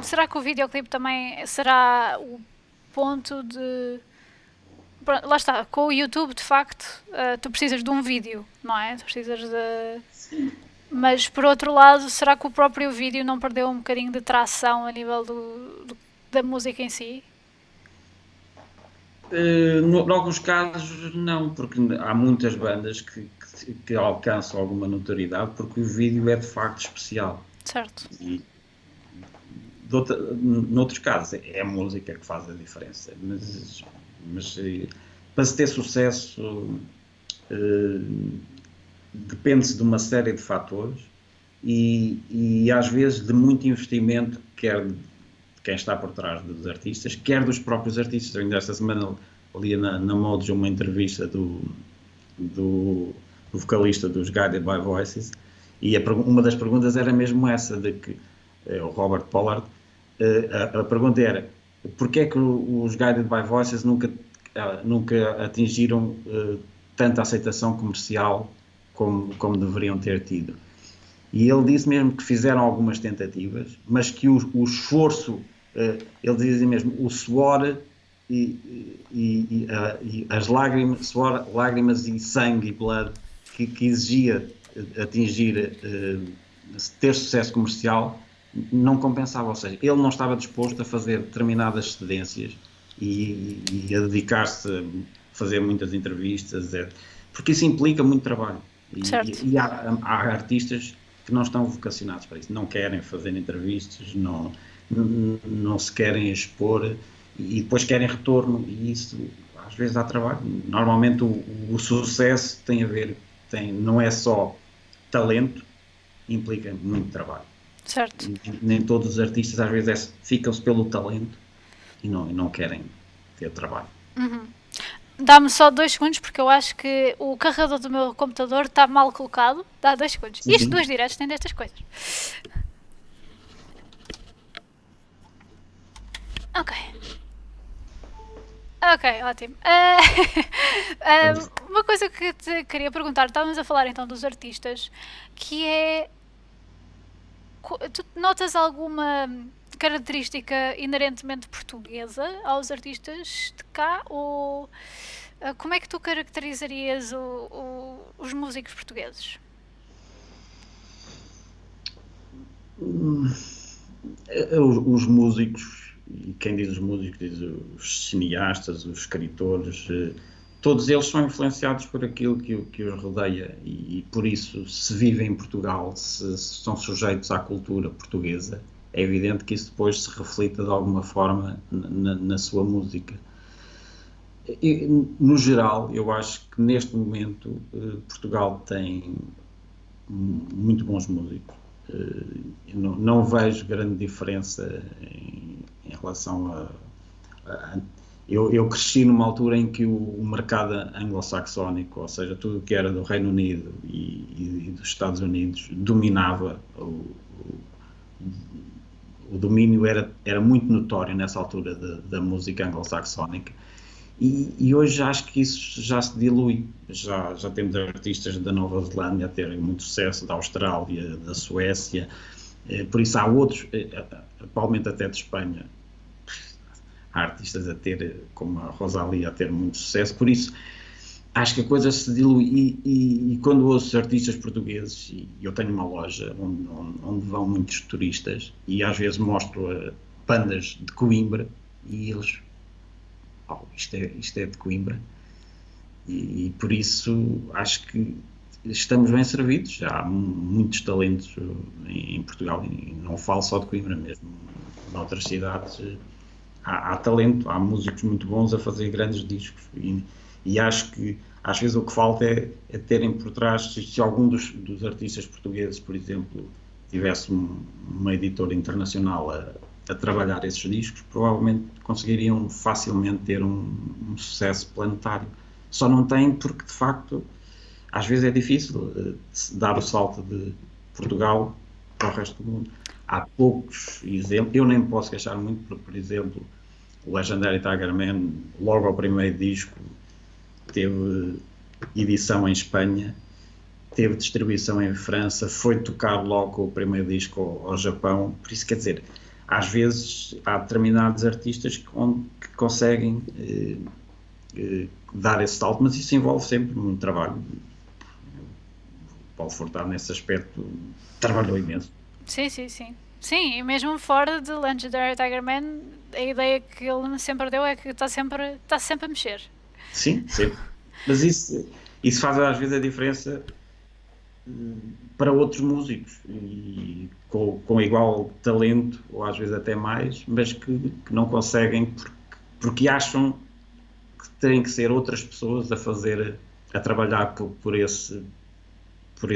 será que o videoclipe também será o ponto de... Lá está, com o YouTube, de facto, tu precisas de um vídeo, não é? Tu precisas de... Sim. Mas, por outro lado, será que o próprio vídeo não perdeu um bocadinho de tração a nível da música em si? Em alguns casos, não, porque há muitas bandas que alcançam alguma notoriedade porque o vídeo é de facto especial. Certo. E, noutros casos, é a música que faz a diferença. Mas para se ter sucesso, depende-se de uma série de fatores e às vezes de muito investimento, quer de quem está por trás dos artistas, quer dos próprios artistas. Eu ainda esta semana li na Modos uma entrevista do vocalista dos Guided by Voices e uma das perguntas era mesmo essa, de que o Robert Pollard, a pergunta era: porquê é que os Guided by Voices nunca atingiram tanta aceitação comercial como deveriam ter tido? E ele disse mesmo que fizeram algumas tentativas, mas que o esforço, ele dizia mesmo, o suor e as lágrimas, suor, lágrimas e sangue e blood que exigia atingir, ter sucesso comercial, não compensava. Ou seja, ele não estava disposto a fazer determinadas cedências e a dedicar-se a fazer muitas entrevistas, porque isso implica muito trabalho. E há artistas que não estão vocacionados para isso, não querem fazer entrevistas, não se querem expor e depois querem retorno, e isso às vezes dá trabalho. Normalmente o sucesso tem a ver, não é só talento, implica muito trabalho. Certo. Nem todos os artistas às vezes ficam-se pelo talento e não querem ter trabalho. Uhum. Dá-me só 2 segundos, porque eu acho que o carregador do meu computador está mal colocado. Dá 2 segundos. Sim. Isto, 2 diretos, tem destas coisas. Ok, ótimo. Uma coisa que te queria perguntar, estávamos a falar então dos artistas, que é... Tu notas alguma característica inerentemente portuguesa aos artistas de cá? Ou como é que tu caracterizarias os músicos portugueses? Os músicos, e quem diz os músicos diz os cineastas, os escritores, todos eles são influenciados por aquilo que os rodeia e por isso, se vivem em Portugal, se são sujeitos à cultura portuguesa, é evidente que isso depois se reflita de alguma forma na sua música. E, no geral, eu acho que neste momento Portugal tem muito bons músicos. Não vejo grande diferença em relação a eu cresci numa altura em que o mercado anglo-saxónico, ou seja, tudo o que era do Reino Unido e dos Estados Unidos, dominava. O domínio era muito notório nessa altura da música anglo-saxónica. E hoje acho que isso já se dilui. Já temos artistas da Nova Zelândia a terem muito sucesso, da Austrália, da Suécia. Por isso há outros, atualmente até de Espanha, há artistas a ter, como a Rosalía, a ter muito sucesso. Por isso acho que a coisa se dilui e quando ouço artistas portugueses, e eu tenho uma loja onde vão muitos turistas e às vezes mostro bandas de Coimbra e eles, isto é de Coimbra e por isso acho que estamos bem servidos, há muitos talentos em Portugal e não falo só de Coimbra mesmo, noutras cidades há talento, há músicos muito bons a fazer grandes discos e acho que às vezes o que falta é terem por trás, se algum dos artistas portugueses, por exemplo, tivesse uma editora internacional a trabalhar esses discos, provavelmente conseguiriam facilmente ter um sucesso planetário. Só não têm porque, de facto, às vezes é difícil dar o salto de Portugal para o resto do mundo. Há poucos exemplos, eu nem me posso queixar muito, porque, por exemplo, o Legendary Tiger Man, logo ao primeiro disco, teve edição em Espanha, teve distribuição em França, foi tocar logo o primeiro disco ao Japão, por isso quer dizer, às vezes há determinados artistas que conseguem dar esse salto, mas isso envolve sempre um trabalho. O Paulo Furtado nesse aspecto trabalhou imenso. Sim, sim, sim. Sim, e mesmo fora de Legendary Tiger Man, a ideia que ele sempre deu é que está sempre a mexer. Sim, sempre. Mas isso faz às vezes a diferença para outros músicos e com igual talento, ou às vezes até mais, mas que não conseguem porque acham que têm que ser outras pessoas a trabalhar por esse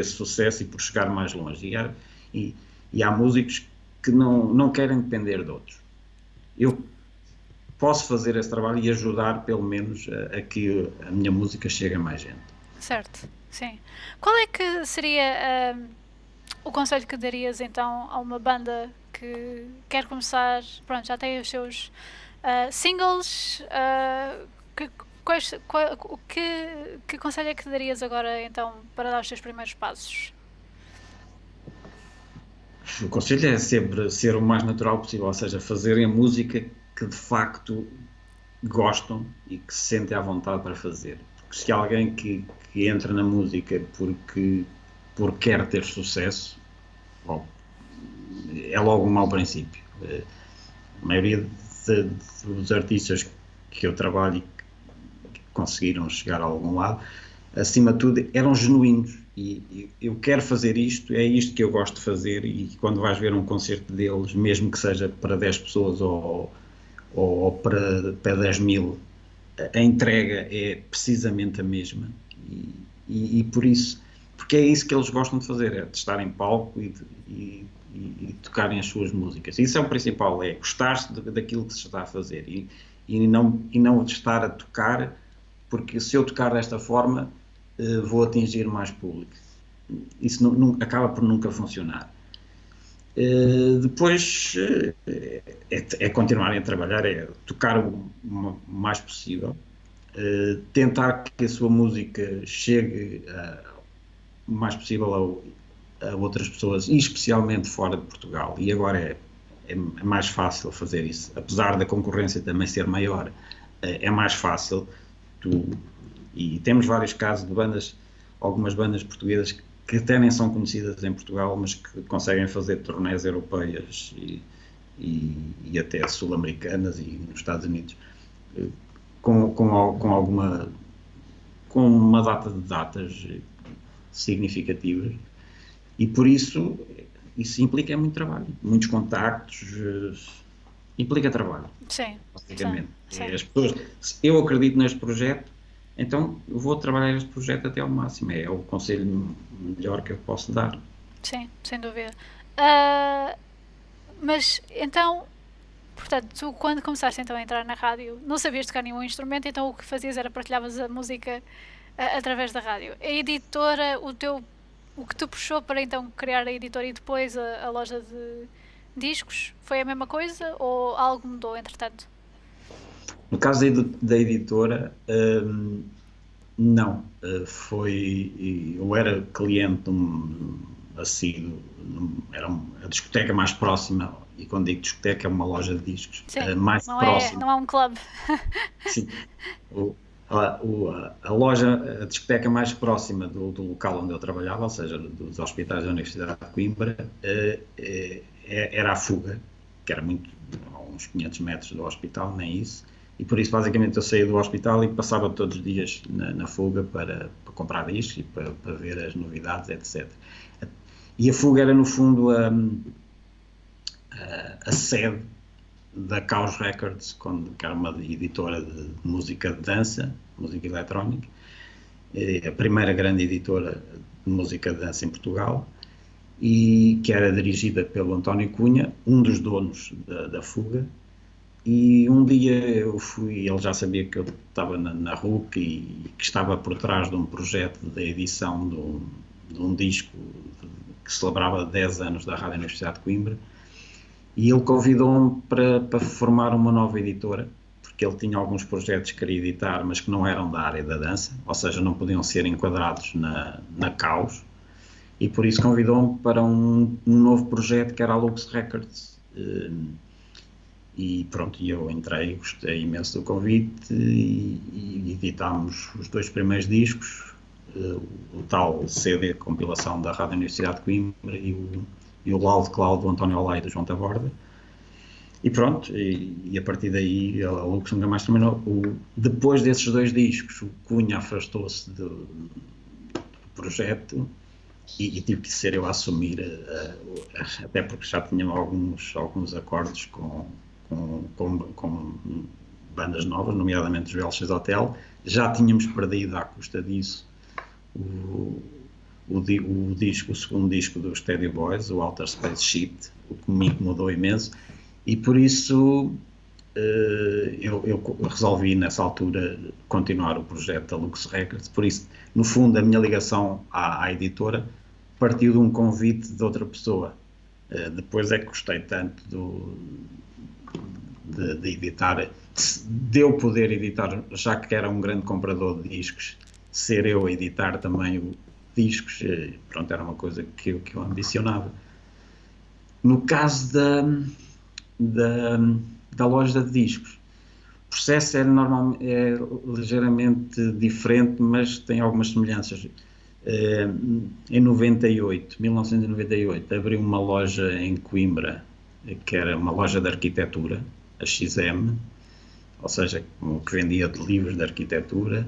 sucesso e por chegar mais longe. E há músicos que não querem depender de outros. Eu posso fazer esse trabalho e ajudar, pelo menos, a que a minha música chegue a mais gente. Certo, sim. Qual é que seria o conselho que darias então a uma banda que quer começar, pronto, já tem os seus singles, que conselho é que darias agora então para dar os seus primeiros passos? O conselho é sempre ser o mais natural possível, ou seja, fazerem a música que de facto gostam e que se sentem à vontade para fazer. Porque se há alguém que entra na música porque quer ter sucesso, bom, é logo um mau princípio. A maioria dos artistas que eu trabalho e que conseguiram chegar a algum lado, acima de tudo, eram genuínos. E eu quero fazer isto, é isto que eu gosto de fazer, e quando vais ver um concerto deles, mesmo que seja para 10 pessoas ou para 10 mil, a entrega é precisamente a mesma e por isso, porque é isso que eles gostam de fazer, é de estar em palco e tocarem as suas músicas. Isso é o principal, é gostar daquilo que se está a fazer e não estar a tocar, porque se eu tocar desta forma vou atingir mais público. Isso acaba por nunca funcionar. Depois é continuarem a trabalhar, é tocar o mais possível, tentar que a sua música chegue o mais possível a outras pessoas, e especialmente fora de Portugal. E agora é mais fácil fazer isso, apesar da concorrência também ser maior, é mais fácil. E temos vários casos de algumas bandas portuguesas que até nem são conhecidas em Portugal, mas que conseguem fazer turnés europeias e até sul-americanas e nos Estados Unidos com uma data de datas significativas, e por isso implica muito trabalho, muitos contactos, implica trabalho. Sim, basicamente. sim. As pessoas, eu acredito neste projeto, então eu vou trabalhar este projeto até ao máximo. É o conselho melhor que eu posso dar. Sim, sem dúvida. Mas então, portanto, tu quando começaste então a entrar na rádio, não sabias tocar nenhum instrumento, então o que fazias era partilhavas a música através da rádio. A editora, o que tu puxou para então criar a editora e depois a loja de discos, foi a mesma coisa ou algo mudou entretanto? No caso da editora, não. Eu era cliente assíduo, era a discoteca mais próxima, e quando digo discoteca é uma loja de discos, Sim, mais não próxima. não é um clube. Sim. a loja, a discoteca mais próxima do local onde eu trabalhava, ou seja, dos hospitais da Universidade de Coimbra, era a Fuga, que era a uns 500 metros do hospital, nem isso, e por isso basicamente eu saía do hospital e passava todos os dias na Fuga para comprar discos e para ver as novidades, etc. E a Fuga era no fundo a sede da Caos Records, que era uma editora de música de dança, música eletrónica, a primeira grande editora de música de dança em Portugal, e que era dirigida pelo António Cunha, um dos donos da Fuga. E um dia eu fui, ele já sabia que eu estava na RUC e que estava por trás de um projeto de edição de um disco que celebrava 10 anos da Rádio Universidade de Coimbra, e ele convidou-me para formar uma nova editora, porque ele tinha alguns projetos que queria editar, mas que não eram da área da dança, ou seja, não podiam ser enquadrados na Caos, e por isso convidou-me para um novo projeto que era a Lux Records. E pronto, eu entrei, gostei imenso do convite e editámos os 2 primeiros discos, o tal CD compilação da Rádio Universidade de Coimbra e o Loud Cloud do António Olá e do João Taborda. E pronto, e a partir daí a Lux nunca mais terminou. Depois desses 2 discos, o Cunha afastou-se do projeto e tive que ser eu a assumir, até porque já tinha alguns acordos com bandas novas, nomeadamente os VLX Hotel. Já tínhamos perdido à custa disso o segundo disco dos Teddy Boys, o Outer Space Shit, o que me incomodou imenso, e por isso eu resolvi nessa altura continuar o projeto da Lux Records. Por isso, no fundo, a minha ligação à editora partiu de um convite de outra pessoa. Depois é que gostei tanto de editar, de eu poder editar, já que era um grande comprador de discos, ser eu a editar também discos, pronto, era uma coisa que eu ambicionava. No caso da loja de discos, o processo é ligeiramente diferente, mas tem algumas semelhanças. Em 1998, abri uma loja em Coimbra, que era uma loja de arquitetura, a XM, ou seja, que vendia livros de arquitetura,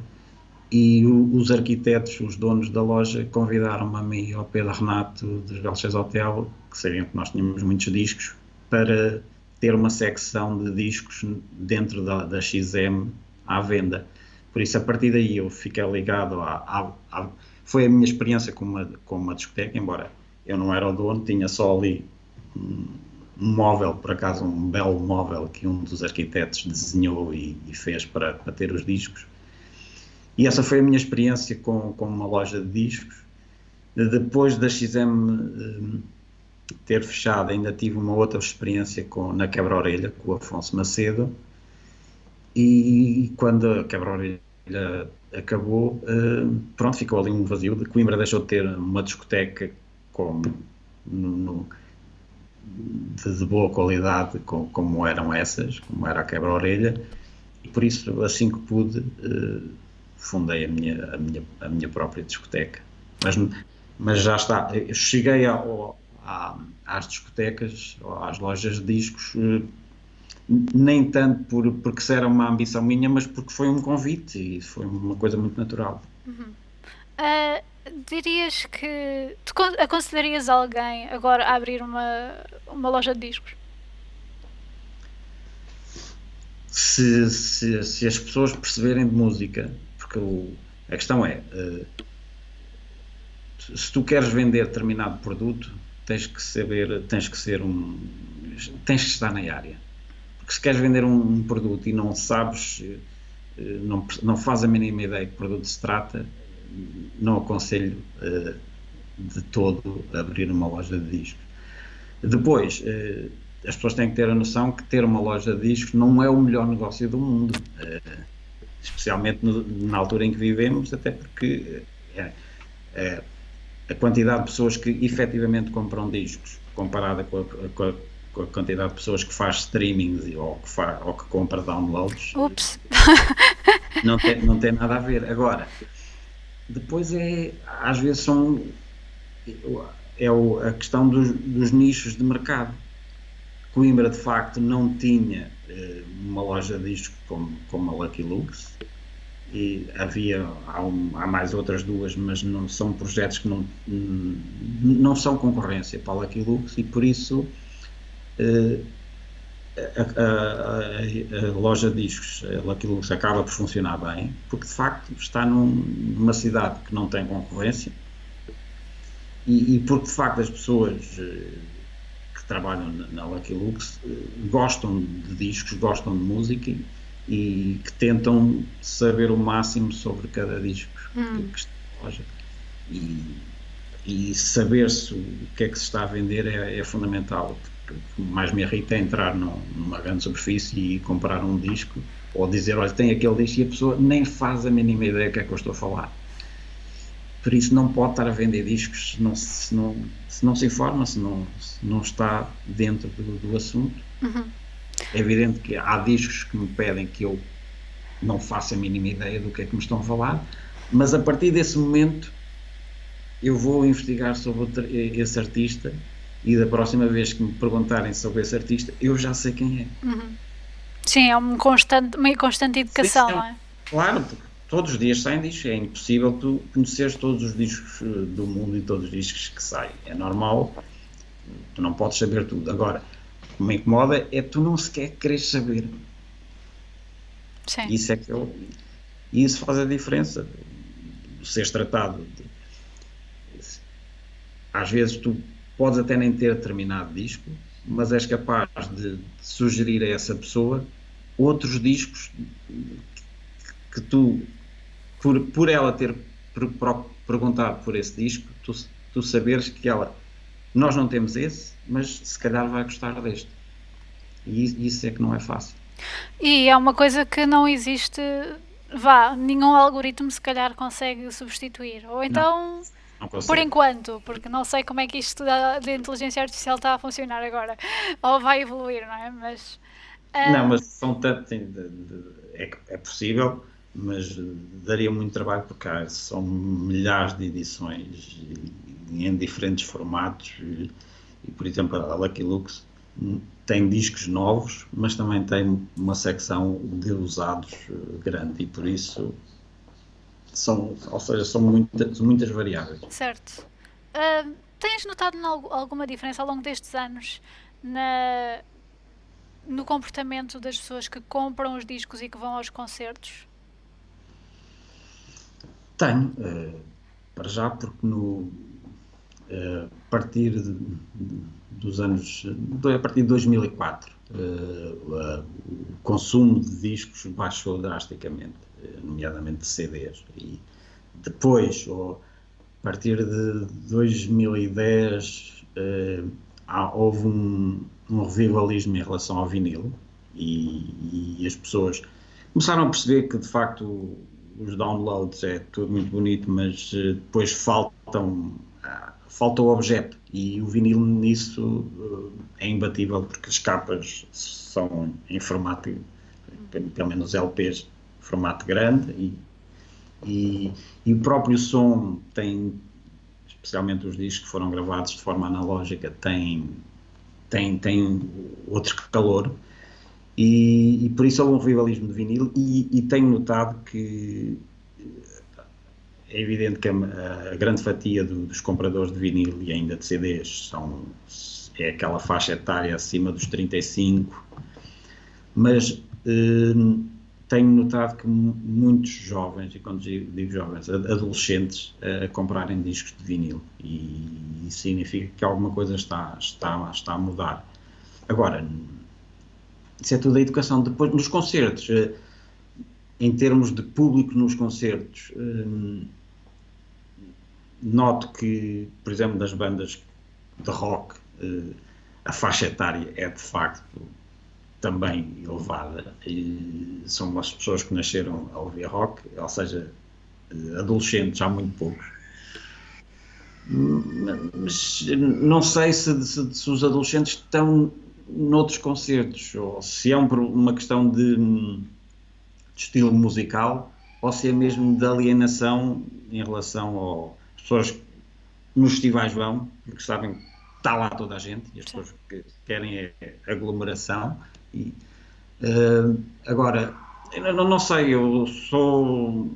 e os arquitetos, os donos da loja, convidaram-me a mim e ao Pedro Renato dos VLX Hotel, que sabiam que nós tínhamos muitos discos, para ter uma secção de discos dentro da XM à venda. Por isso, a partir daí, eu fiquei ligado foi a minha experiência com uma discoteca, embora eu não era o dono, tinha só ali um móvel, por acaso um belo móvel que um dos arquitetos desenhou e fez para ter os discos. E essa foi a minha experiência com uma loja de discos. Depois da XM ter fechado, ainda tive uma outra experiência na Quebra-Orelha, com o Afonso Macedo, e quando a Quebra-Orelha acabou, pronto, ficou ali um vazio. De Coimbra deixou de ter uma discoteca de boa qualidade, como eram essas, como era a Quebra-Orelha, e por isso, assim que pude, fundei a minha própria discoteca. Mas já está, eu cheguei às discotecas, às lojas de discos, nem tanto porque isso era uma ambição minha, mas porque foi um convite e foi uma coisa muito natural. Dirias que aconselharias alguém agora a abrir uma loja de discos? Se as pessoas perceberem de música, porque a questão é, se tu queres vender determinado produto, tens que estar na área. Porque se queres vender um produto e não sabes, não fazes a mínima ideia de que produto se trata, não aconselho de todo abrir uma loja de discos. Depois, as pessoas têm que ter a noção que ter uma loja de discos não é o melhor negócio do mundo, especialmente na altura em que vivemos, até porque a quantidade de pessoas que efetivamente compram discos, comparada com a quantidade de pessoas que faz streaming ou que compra downloads. Ups! não tem nada a ver. Agora, depois às vezes a questão dos nichos de mercado. Coimbra, de facto, não tinha uma loja de discos como a Lucky Lux, e há mais outras duas, mas não são projetos que não são concorrência para a Lucky Lux, e por isso a loja de discos, a Lucky Lux, acaba por funcionar bem, porque de facto está numa cidade que não tem concorrência, e porque de facto as pessoas que trabalham na Lucky Lux gostam de discos, gostam de música, e que tentam saber o máximo sobre cada disco que está na loja. E saber-se o que é que se está a vender é fundamental. O que mais me irrita é entrar numa grande superfície e comprar um disco, ou dizer, olha, tem aquele disco, e a pessoa nem faz a mínima ideia do que é que eu estou a falar. Por isso não pode estar a vender discos se não se informa, se não está dentro do assunto. É evidente que há discos que me pedem que eu não faça a mínima ideia do que é que me estão a falar, mas a partir desse momento eu vou investigar sobre esse artista, e da próxima vez que me perguntarem sobre esse artista, eu já sei quem é. Sim, é uma constante educação, não é? Claro, porque todos os dias saem discos, é impossível tu conheceres todos os discos do mundo e todos os discos que saem. É normal, tu não podes saber tudo. Agora, o que me incomoda é tu não sequer queres saber. Sim. Isso faz a diferença. Seres tratado às vezes tu podes até nem ter determinado disco, mas és capaz de sugerir a essa pessoa outros discos que tu, por ela ter perguntado por esse disco, tu saberes que nós não temos esse, mas se calhar vai gostar deste. E isso é que não é fácil. E é uma coisa que não existe, nenhum algoritmo se calhar consegue substituir. Ou então, não consegue. Por enquanto, porque não sei como é que isto da inteligência artificial está a funcionar agora. Ou vai evoluir, não é? Mas... Não, mas são tanto... É possível, mas daria muito trabalho, porque são milhares de edições em diferentes formatos, e por exemplo a Lucky Lux tem discos novos, mas também tem uma secção de usados grande, e por isso são muitas variáveis. Certo. Tens notado alguma diferença ao longo destes anos no comportamento das pessoas que compram os discos e que vão aos concertos? Tenho, para já, porque a partir dos anos, a partir de 2004, o consumo de discos baixou drasticamente, nomeadamente de CDs, e depois, a partir de 2010, houve um revivalismo em relação ao vinil, e as pessoas começaram a perceber que de facto os downloads é tudo muito bonito, mas depois falta o objeto, e o vinil nisso é imbatível, porque as capas são em formato, pelo menos LPs, formato grande, e o próprio som tem, especialmente os discos que foram gravados de forma analógica, tem outro calor, e por isso houve um revivalismo de vinil, e tenho notado que é evidente que a grande fatia dos compradores de vinil e ainda de CDs é aquela faixa etária acima dos 35, mas tenho notado que muitos jovens, e quando digo jovens, adolescentes, a comprarem discos de vinil, e isso significa que alguma coisa está a mudar. Agora, isso é tudo a educação. Depois, nos concertos, em termos de público nos concertos, noto que, por exemplo, das bandas de rock, a faixa etária é de facto também elevada, e são as pessoas que nasceram a ouvir rock, ou seja, adolescentes há muito poucos. Mas não sei se os adolescentes estão noutros concertos, ou se é uma questão de de estilo musical ou se é mesmo de alienação em relação às pessoas que nos festivais vão, porque sabem que está lá toda a gente e as pessoas que querem aglomeração. E, agora, eu não sei, eu sou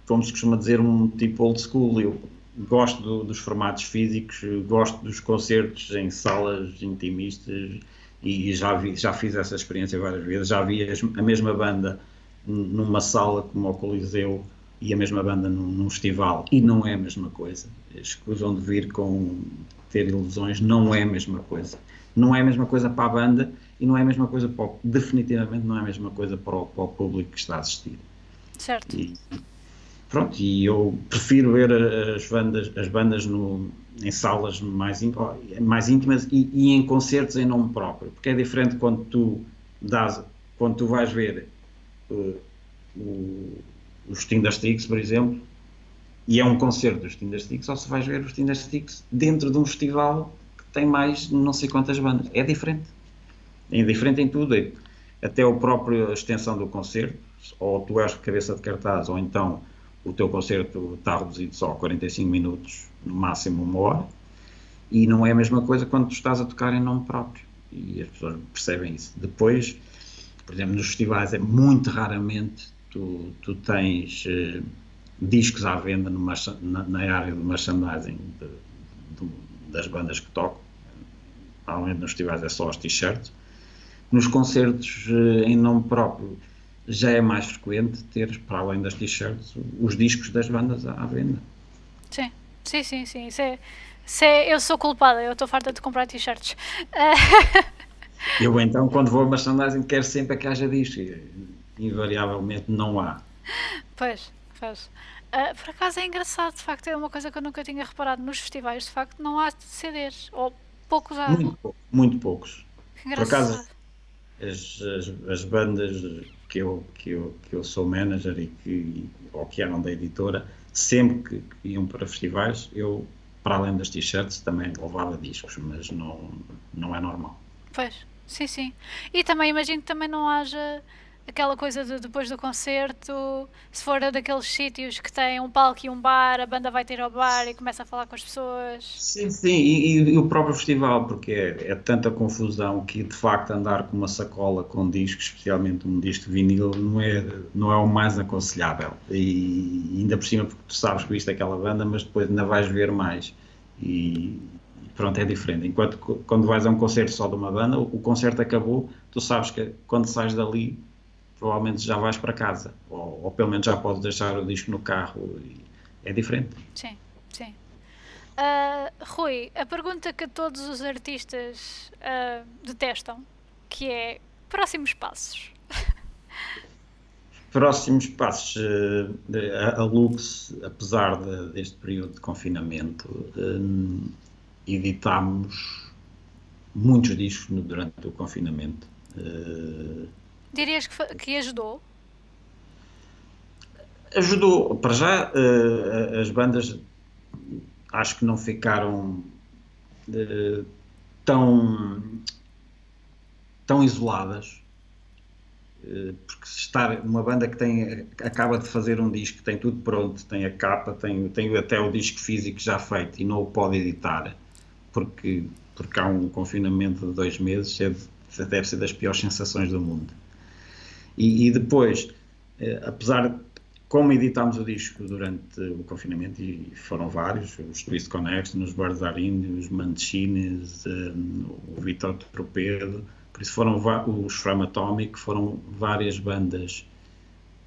como se costuma dizer, um tipo old school. Eu gosto dos formatos físicos, gosto dos concertos em salas intimistas e já fiz essa experiência várias vezes. Já vi a mesma banda numa sala como o Coliseu e a mesma banda num festival e não é a mesma coisa. Escusam de vir com ter ilusões, não é a mesma coisa. Não é a mesma coisa para a banda e não é a mesma coisa definitivamente não é a mesma coisa para o público que está a assistir. Certo. Pronto, e eu prefiro ver as bandas em salas mais íntimas e em concertos em nome próprio, porque é diferente quando tu vais ver os Tindersticks, por exemplo, e é um concerto dos Tindersticks, ou se vais ver os Tindersticks dentro de um festival que tem mais não sei quantas bandas. É diferente em tudo, até a própria extensão do concerto, ou tu és cabeça de cartaz, ou então o teu concerto está reduzido só a 45 minutos, no máximo 1 hora, e não é a mesma coisa quando tu estás a tocar em nome próprio, e as pessoas percebem isso. Depois, por exemplo, nos festivais muito raramente tu tens discos à venda na área do merchandising das bandas que tocam. Normalmente nos festivais é só os t-shirts. Nos concertos em nome próprio já é mais frequente ter, para além das t-shirts, os discos das bandas à venda. Sim. Eu sou culpada, eu estou farta de comprar t-shirts. Eu então, quando vou a merchandising, quero sempre que haja discos. Invariavelmente não há. Pois. Por acaso é engraçado, de facto, é uma coisa que eu nunca tinha reparado. Nos festivais, de facto, não há CDs, ou poucos há. Muito poucos. Que Por acaso, engraçado. as bandas que eu sou manager ou que eram da editora, sempre que iam para festivais, eu, para além das t-shirts, também levava discos, mas não é normal. Pois, sim. E também imagino que também não haja aquela coisa de depois do concerto, se for daqueles sítios que têm um palco e um bar, a banda vai ter ao bar e começa a falar com as pessoas. Sim, e o próprio festival, porque é tanta confusão que de facto andar com uma sacola com discos, especialmente um disco de vinil, não é o mais aconselhável. E ainda por cima, porque tu sabes que viste aquela banda, mas depois ainda vais ver mais. E pronto, é diferente. Enquanto quando vais a um concerto só de uma banda, o concerto acabou, tu sabes que quando sais dali, provavelmente já vais para casa, ou pelo menos já podes deixar o disco no carro. É diferente. Sim. Rui, a pergunta que todos os artistas detestam, que é próximos passos. Próximos passos. A Lux, apesar deste período de confinamento, editámos muitos discos durante o confinamento. Dirias que ajudou? Ajudou. Para já, as bandas acho que não ficaram tão isoladas, porque se estar uma banda que acaba de fazer um disco, tem tudo pronto, tem a capa, tem até o disco físico já feito e não o pode editar, porque há um confinamento de 2 meses, deve ser das piores sensações do mundo. E depois, apesar de como editámos o disco durante o confinamento, e foram vários, os Twist Connection, os Birds Are Indie, os Mancines, o Vitor Torpedo, por isso foram os From Atomic, foram várias bandas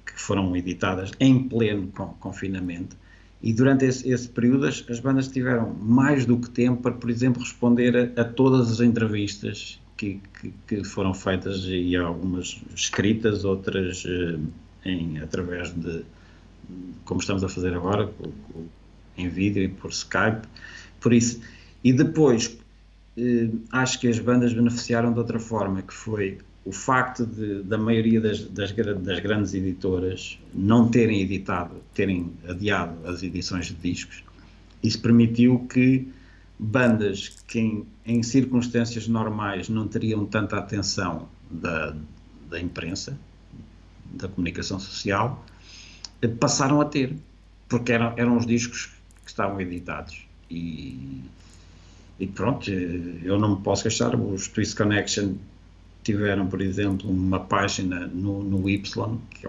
que foram editadas em pleno confinamento. E durante esse período as bandas tiveram mais do que tempo para, por exemplo, responder a todas as entrevistas que foram feitas, e algumas escritas, outras através de, como estamos a fazer agora, em vídeo e por Skype. Por isso, e depois acho que as bandas beneficiaram de outra forma, que foi o facto da maioria das grandes editoras não terem adiado as edições de discos. Isso permitiu que bandas que em circunstâncias normais não teriam tanta atenção da imprensa, da comunicação social, passaram a ter, porque eram os discos que estavam editados. E pronto, eu não me posso queixar. Os Twist Connection tiveram, por exemplo, uma página no Y, que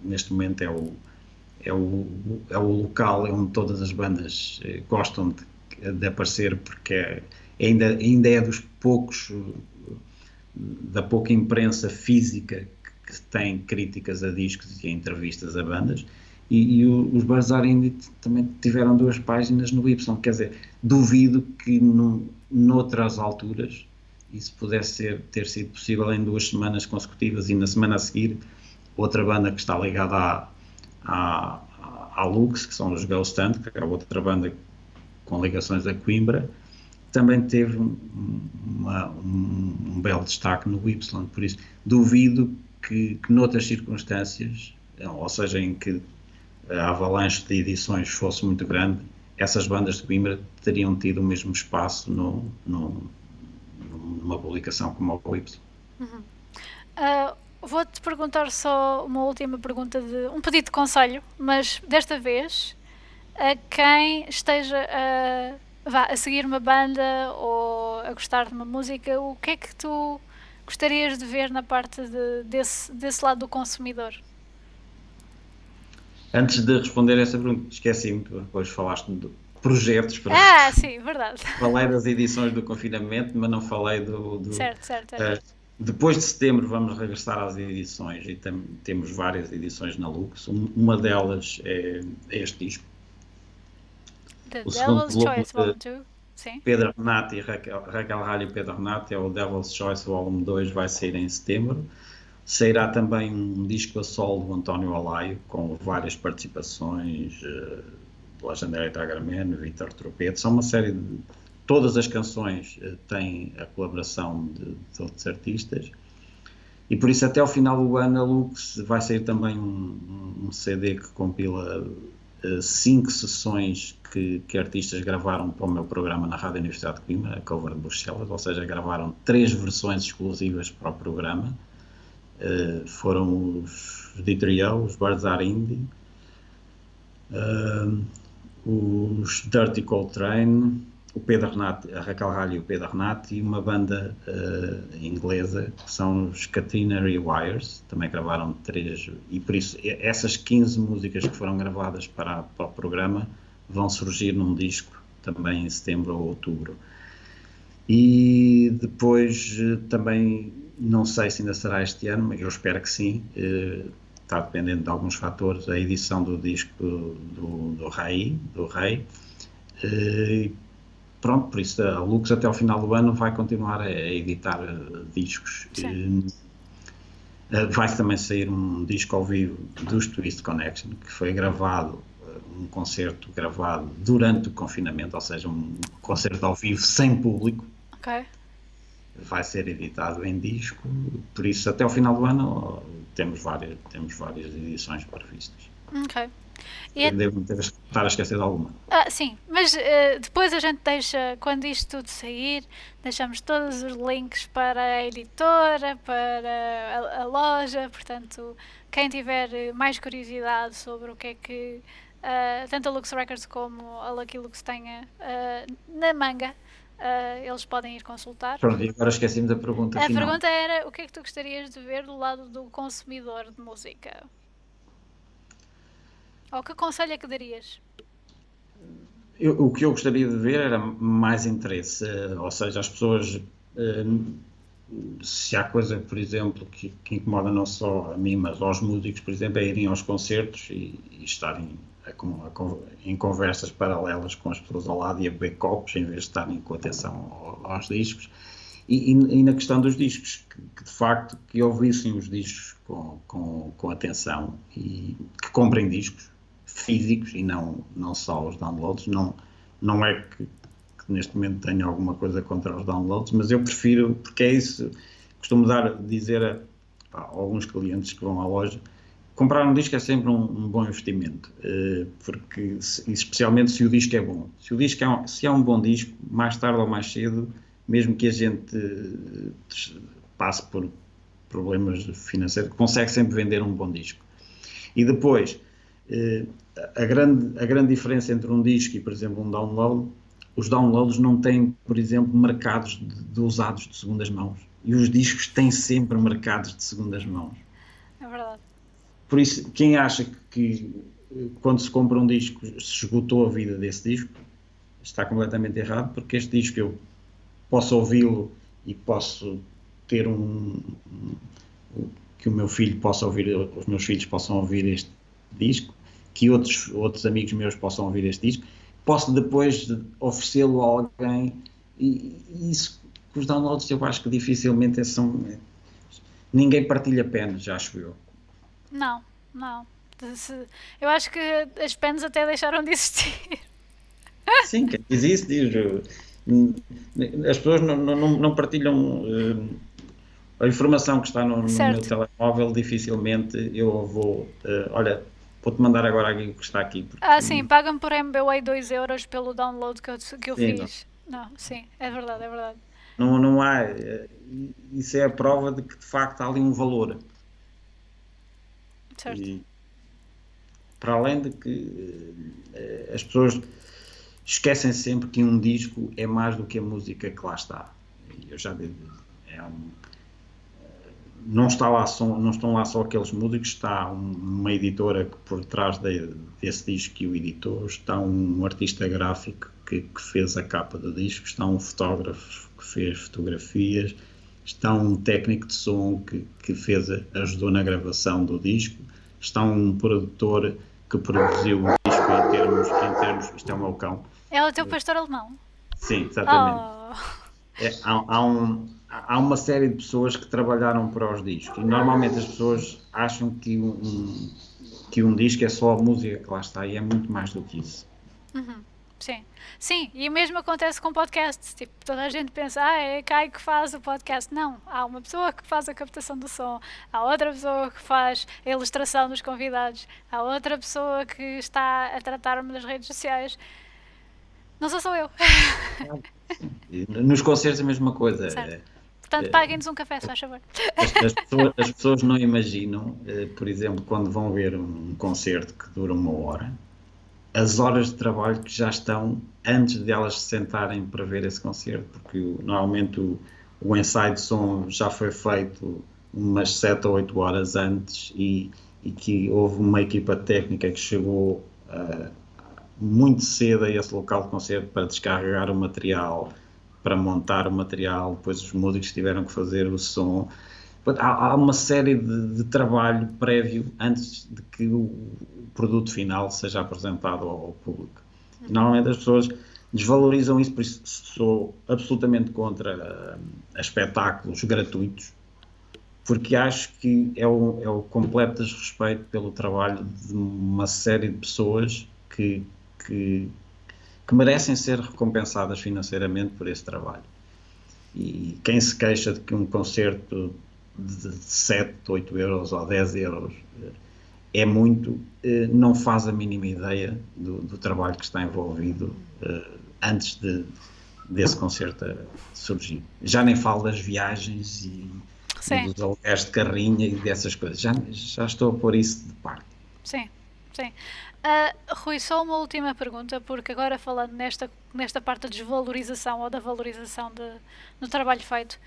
neste momento é o local onde todas as bandas gostam de aparecer, porque ainda é dos poucos, da pouca imprensa física que tem críticas a discos e entrevistas a bandas. E os Bazar Indie também tiveram 2 páginas no Y, quer dizer, duvido que noutras alturas isso pudesse ter sido possível em 2 semanas consecutivas, e na semana a seguir outra banda que está ligada à Lux, que são os Ghost Hunt, que é outra banda com ligações a Coimbra, também teve um belo destaque no Y. Por isso duvido que noutras circunstâncias, ou seja, em que a avalanche de edições fosse muito grande, essas bandas de Coimbra teriam tido o mesmo espaço numa publicação como o Y. Vou-te perguntar só uma última pergunta, um pedido de conselho, mas desta vez a quem esteja a seguir uma banda ou a gostar de uma música, o que é que tu gostarias de ver na parte desse lado do consumidor? Antes de responder essa pergunta, esqueci-me, depois falaste de projetos. Sim, verdade. Falei das edições do confinamento, mas não falei do... Certo. Depois de setembro vamos regressar às edições, e temos várias edições na Lux. Uma delas é este disco. The Devil's Choice Volume 2. Sim. Pedro Renati, Raquel Ralho e Pedro Renati, é o Devil's Choice Volume 2, vai sair em setembro. Sairá também um disco a solo do António Alaio, com várias participações do legendário Tagarman, Vítor Tropeto. São uma série de... Todas as canções têm a colaboração de outros artistas. E por isso, até ao final do ano, a Lux vai sair também um CD que compila 5 sessões que artistas gravaram para o meu programa na Rádio Universidade de Coimbra, a cover de Bruxelas, ou seja, gravaram 3 versões exclusivas para o programa. Foram os Dithrio, os Bazar Indie, os Dirty Coltrane, o Pedro Renati, a Raquel Ralho e o Pedro Renati, e uma banda inglesa que são os Catenary Wires, também gravaram 3, e por isso essas 15 músicas que foram gravadas para o programa vão surgir num disco também em setembro ou outubro. E depois também, não sei se ainda será este ano, mas eu espero que sim, está dependendo de alguns fatores, a edição do disco do Rei. Pronto, por isso a Lux até ao final do ano vai continuar a editar discos. Vai também sair um disco ao vivo dos Twist Connection, que foi gravado, um concerto gravado durante o confinamento, ou seja, um concerto ao vivo sem público. Ok. Vai ser editado em disco, por isso até ao final do ano temos várias edições previstas. Ok. Devo estar a esquecer de alguma. Sim, mas depois a gente deixa, quando isto tudo sair, deixamos todos os links para a editora, para a loja, portanto, quem tiver mais curiosidade sobre o que é que tanto a Lux Records como a Lucky Lux tenha na manga, eles podem ir consultar. Pronto, e agora esquecemos a pergunta final. A pergunta era, o que é que tu gostarias de ver do lado do consumidor de música? Ou que conselho é que darias? O que eu gostaria de ver era mais interesse, ou seja, as pessoas, se há coisa, por exemplo, que incomoda não só a mim, mas aos músicos, por exemplo, é irem aos concertos e estarem em conversas paralelas com as pessoas ao lado e a beber copos, em vez de estarem com atenção aos discos. E na questão dos discos, que de facto que ouvissem os discos com atenção e que comprem discos físicos e não só os downloads. Não é que neste momento tenho alguma coisa contra os downloads, mas eu prefiro, porque é isso, costumo dizer a alguns clientes que vão à loja, comprar um disco é sempre um bom investimento, porque especialmente se o disco é bom. Se é um bom disco, mais tarde ou mais cedo, mesmo que a gente passe por problemas financeiros, consegue sempre vender um bom disco. E depois, a grande diferença entre um disco e, por exemplo, um download, os downloads não têm, por exemplo, mercados de usados de segundas mãos. E os discos têm sempre mercados de segundas mãos. É verdade. Por isso, quem acha que quando se compra um disco se esgotou a vida desse disco, está completamente errado, porque este disco eu posso ouvi-lo e posso ter que o meu filho possa ouvir, os meus filhos possam ouvir este disco, que outros amigos meus possam ouvir este disco, posso depois oferecê-lo a alguém, e isso, os downloads eu acho que dificilmente ninguém partilha penas, acho eu. Não. Eu acho que as pens até deixaram de existir. Sim, quem diz isso diz. As pessoas não partilham a informação que está no meu telemóvel, dificilmente eu vou. Olha, vou-te mandar agora aqui o que está aqui. Sim, pagam por MBWay 2€ pelo download que eu fiz. Não, sim, é verdade. Não há. Isso é a prova de que de facto há ali um valor. Certo. E, para além de que as pessoas esquecem sempre que um disco é mais do que a música que lá está. Eu já digo, não estão lá só aqueles músicos, está uma editora que por trás desse disco que o editou, está um artista gráfico que fez a capa do disco, está um fotógrafo que fez fotografias, está um técnico de som que ajudou na gravação do disco, está um produtor que produziu o disco em termos, isto é o meu cão. É o teu pastor alemão? Sim, exatamente. Há uma série de pessoas que trabalharam para os discos, e normalmente as pessoas acham que um disco é só a música que lá está, e é muito mais do que isso. Sim, e o mesmo acontece com podcasts. Tipo, toda a gente pensa, é Kai que faz o podcast. Não, há uma pessoa que faz a captação do som, há outra pessoa que faz a ilustração dos convidados, há outra pessoa que está a tratar-me das redes sociais. Não sou eu. Nos concertos a mesma coisa. Portanto, paguem-nos um café, se faz favor. As pessoas não imaginam, por exemplo, quando vão ver um concerto que dura 1 hora, as horas de trabalho que já estão antes de elas se sentarem para ver esse concerto, porque normalmente o ensaio de som já foi feito umas 7 ou 8 horas antes, e que houve uma equipa técnica que chegou muito cedo a esse local de concerto para descarregar o material, para montar o material, depois os músicos tiveram que fazer o som. Há uma série de trabalho prévio antes de que o produto final seja apresentado ao público. Normalmente as pessoas desvalorizam isso, por isso sou absolutamente contra espetáculos gratuitos, porque acho que é o completo desrespeito pelo trabalho de uma série de pessoas que merecem ser recompensadas financeiramente por esse trabalho. E quem se queixa de que um concerto de 7, 8 euros ou 10 euros é muito, não faz a mínima ideia do trabalho que está envolvido antes desse concerto surgir. Já nem falo das viagens e dos aluguéis de carrinha e dessas coisas. Já estou a pôr isso de parte. Sim. Rui, só uma última pergunta, porque agora falando nesta parte da desvalorização ou da valorização do trabalho feito,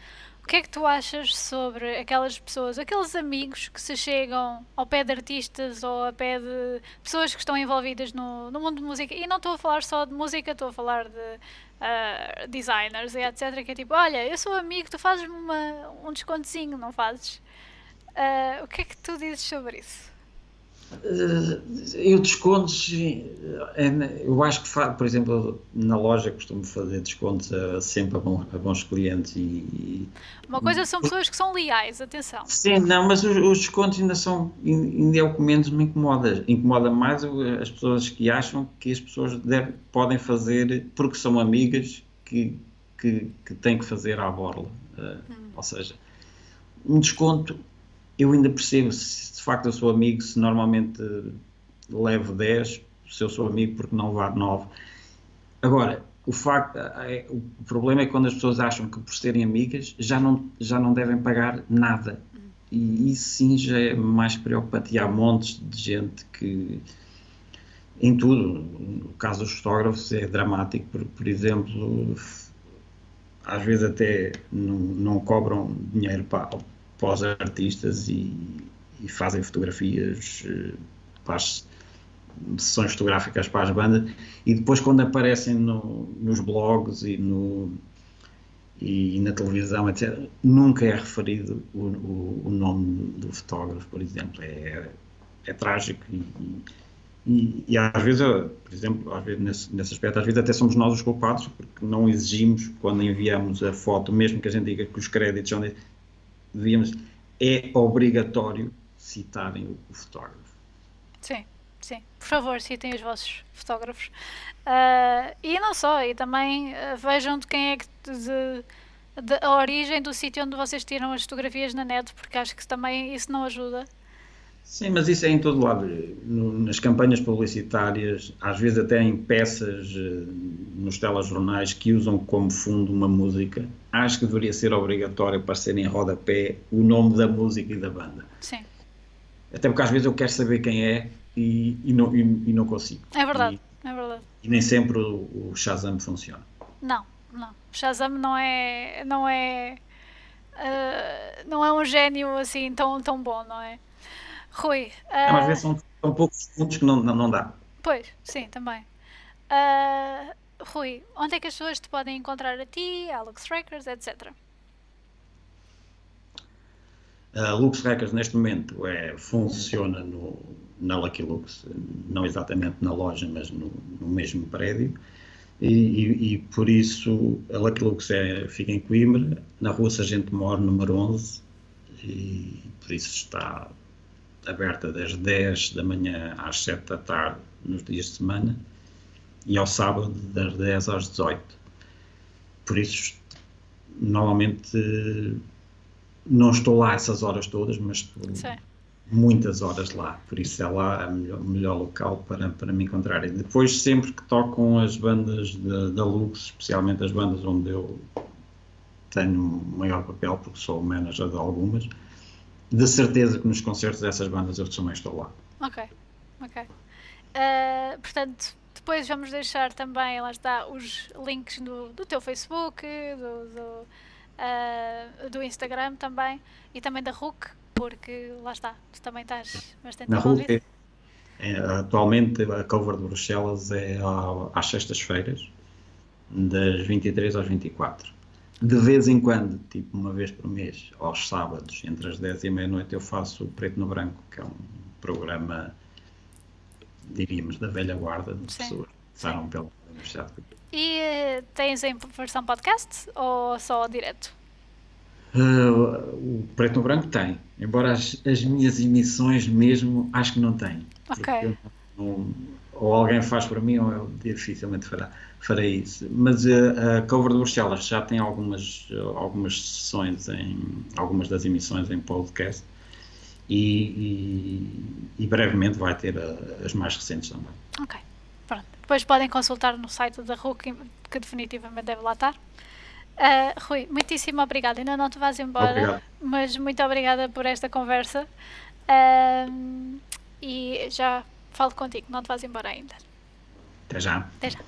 o que é que tu achas sobre aquelas pessoas, aqueles amigos que se chegam ao pé de artistas ou ao pé de pessoas que estão envolvidas no mundo de música, e não estou a falar só de música, estou a falar de designers e etc, que é tipo, olha, eu sou amigo, tu fazes-me um descontozinho, não fazes? O que é que tu dizes sobre isso? Eu descontos, eu acho que, por exemplo, na loja costumo fazer descontos sempre a bons clientes uma coisa são pessoas que são leais, atenção. Sim, não, mas os descontos ainda é o que menos me incomoda mais as pessoas que acham que as pessoas podem fazer porque são amigas que têm que fazer à borla, ou seja, um desconto. Eu ainda percebo, se de facto eu sou amigo, se normalmente levo 10, se eu sou amigo porque não levar 9. Agora, o problema é quando as pessoas acham que por serem amigas já não devem pagar nada. e isso sim já é mais preocupante. E há montes de gente que, em tudo, no caso dos fotógrafos é dramático, por exemplo, às vezes até não cobram dinheiro para os artistas e fazem fotografias para as sessões fotográficas para as bandas, e depois quando aparecem nos blogs e na televisão, etc., nunca é referido o nome do fotógrafo, por exemplo. É trágico e às vezes, por exemplo, às vezes nesse aspecto, às vezes até somos nós os culpados, porque não exigimos, quando enviamos a foto, mesmo que a gente diga que os créditos são devíamos, é obrigatório citarem o fotógrafo. Sim, sim. Por favor, citem os vossos fotógrafos. E não só, e também vejam de quem é que a origem do sítio onde vocês tiram as fotografias na net, porque acho que também isso não ajuda. Sim, mas isso é em todo lado. Nas campanhas publicitárias, às vezes até em peças nos telejornais que usam como fundo uma música, acho que deveria ser obrigatório aparecer em rodapé o nome da música e da banda. Sim. Até porque às vezes eu quero saber quem é e não consigo. É verdade, é verdade. E nem sempre o Shazam funciona. Não. Shazam não é um gênio assim tão bom, não é? Rui. Às vezes são poucos pontos que não dá. Pois, sim, também. Rui, onde é que as pessoas te podem encontrar a ti, Alex Records, etc? A Lux Records neste momento funciona na Lucky Lux, não exatamente na loja, mas no mesmo prédio. E por isso a Lucky Lux fica em Coimbra, na rua Sargento Moro, número 11, e por isso está aberta das 10 da manhã às 7 da tarde nos dias de semana e ao sábado das 10 às 18. Por isso, normalmente não estou lá essas horas todas, mas estou muitas horas lá, por isso é lá o melhor local para me encontrar. E depois, sempre que tocam as bandas da Lux, especialmente as bandas onde eu tenho maior papel, porque sou o manager de algumas, de certeza que nos concertos dessas bandas eu também estou lá. Ok. Portanto, depois vamos deixar também, lá está, os links do teu Facebook, do Instagram também, e também da RUC, porque lá está, tu também estás bastante envolvido. Atualmente a cover de Bruxelas é às sextas-feiras, das 23 às 24. De vez em quando, tipo uma vez por mês, aos sábados, entre as 10 e a meia-noite, eu faço o Preto no Branco, que é um programa, diríamos, da velha guarda de pessoas que passaram pela Universidade. E tens em versão podcast ou só direto? O Preto no Branco tem, embora as minhas emissões mesmo, acho que não tem. Ok. Ou alguém faz para mim ou eu dificilmente farei isso. Mas a cover de Bruxelas já tem algumas sessões, algumas das emissões em podcast e brevemente vai ter as mais recentes também. Ok, pronto. Depois podem consultar no site da RUC, que definitivamente deve lá estar. Rui, muitíssimo obrigada. Ainda não te vais embora, Obrigado. Mas muito obrigada por esta conversa. E já falo contigo, não te vais embora ainda. Até já. Até já.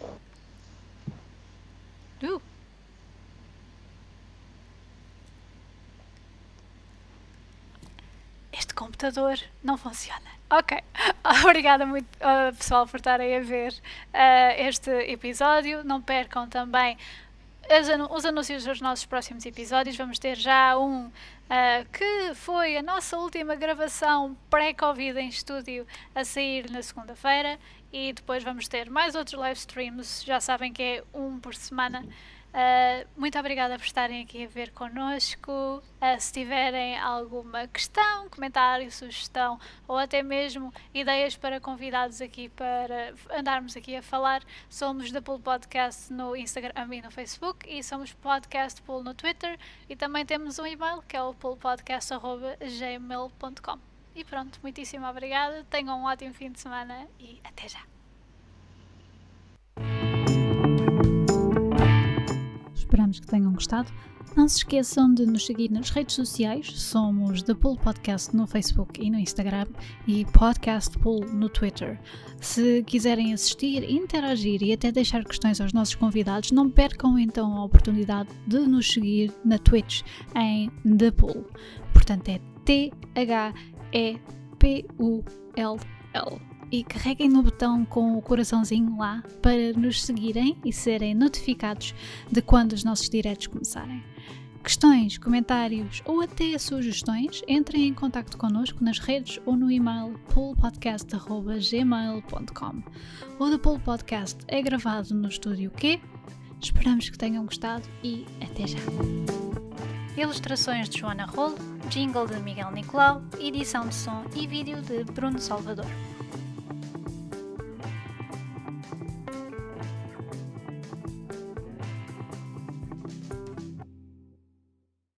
Este computador não funciona. Ok. Obrigada muito, pessoal, por estarem a ver este episódio. Não percam também os anúncios dos nossos próximos episódios. Vamos ter já um que foi a nossa última gravação pré-Covid em estúdio a sair na segunda-feira, e depois vamos ter mais outros live streams, já sabem que é um por semana. Muito obrigada por estarem aqui a ver connosco. Se tiverem alguma questão, comentário, sugestão ou até mesmo ideias para convidados aqui para andarmos aqui a falar, somos da Pool Podcast no Instagram e no Facebook, e somos Podcast Pool no Twitter, e também temos um e-mail que é o poolpodcast@gmail.com. E pronto, muitíssimo obrigada, tenham um ótimo fim de semana e até já. Esperamos que tenham gostado. Não se esqueçam de nos seguir nas redes sociais, somos The Pool Podcast no Facebook e no Instagram e Podcast Pool no Twitter. Se quiserem assistir, interagir e até deixar questões aos nossos convidados, não percam então a oportunidade de nos seguir na Twitch em The Pool. Portanto é THEPULL. E carreguem no botão com o coraçãozinho lá para nos seguirem e serem notificados de quando os nossos diretos começarem. Questões, comentários ou até sugestões, entrem em contacto connosco nas redes ou no e-mail poolpodcast@gmail.com. O The Pool Podcast é gravado no estúdio Q. Esperamos que tenham gostado e até já! Ilustrações de Joana Rolo, jingle de Miguel Nicolau, edição de som e vídeo de Bruno Salvador.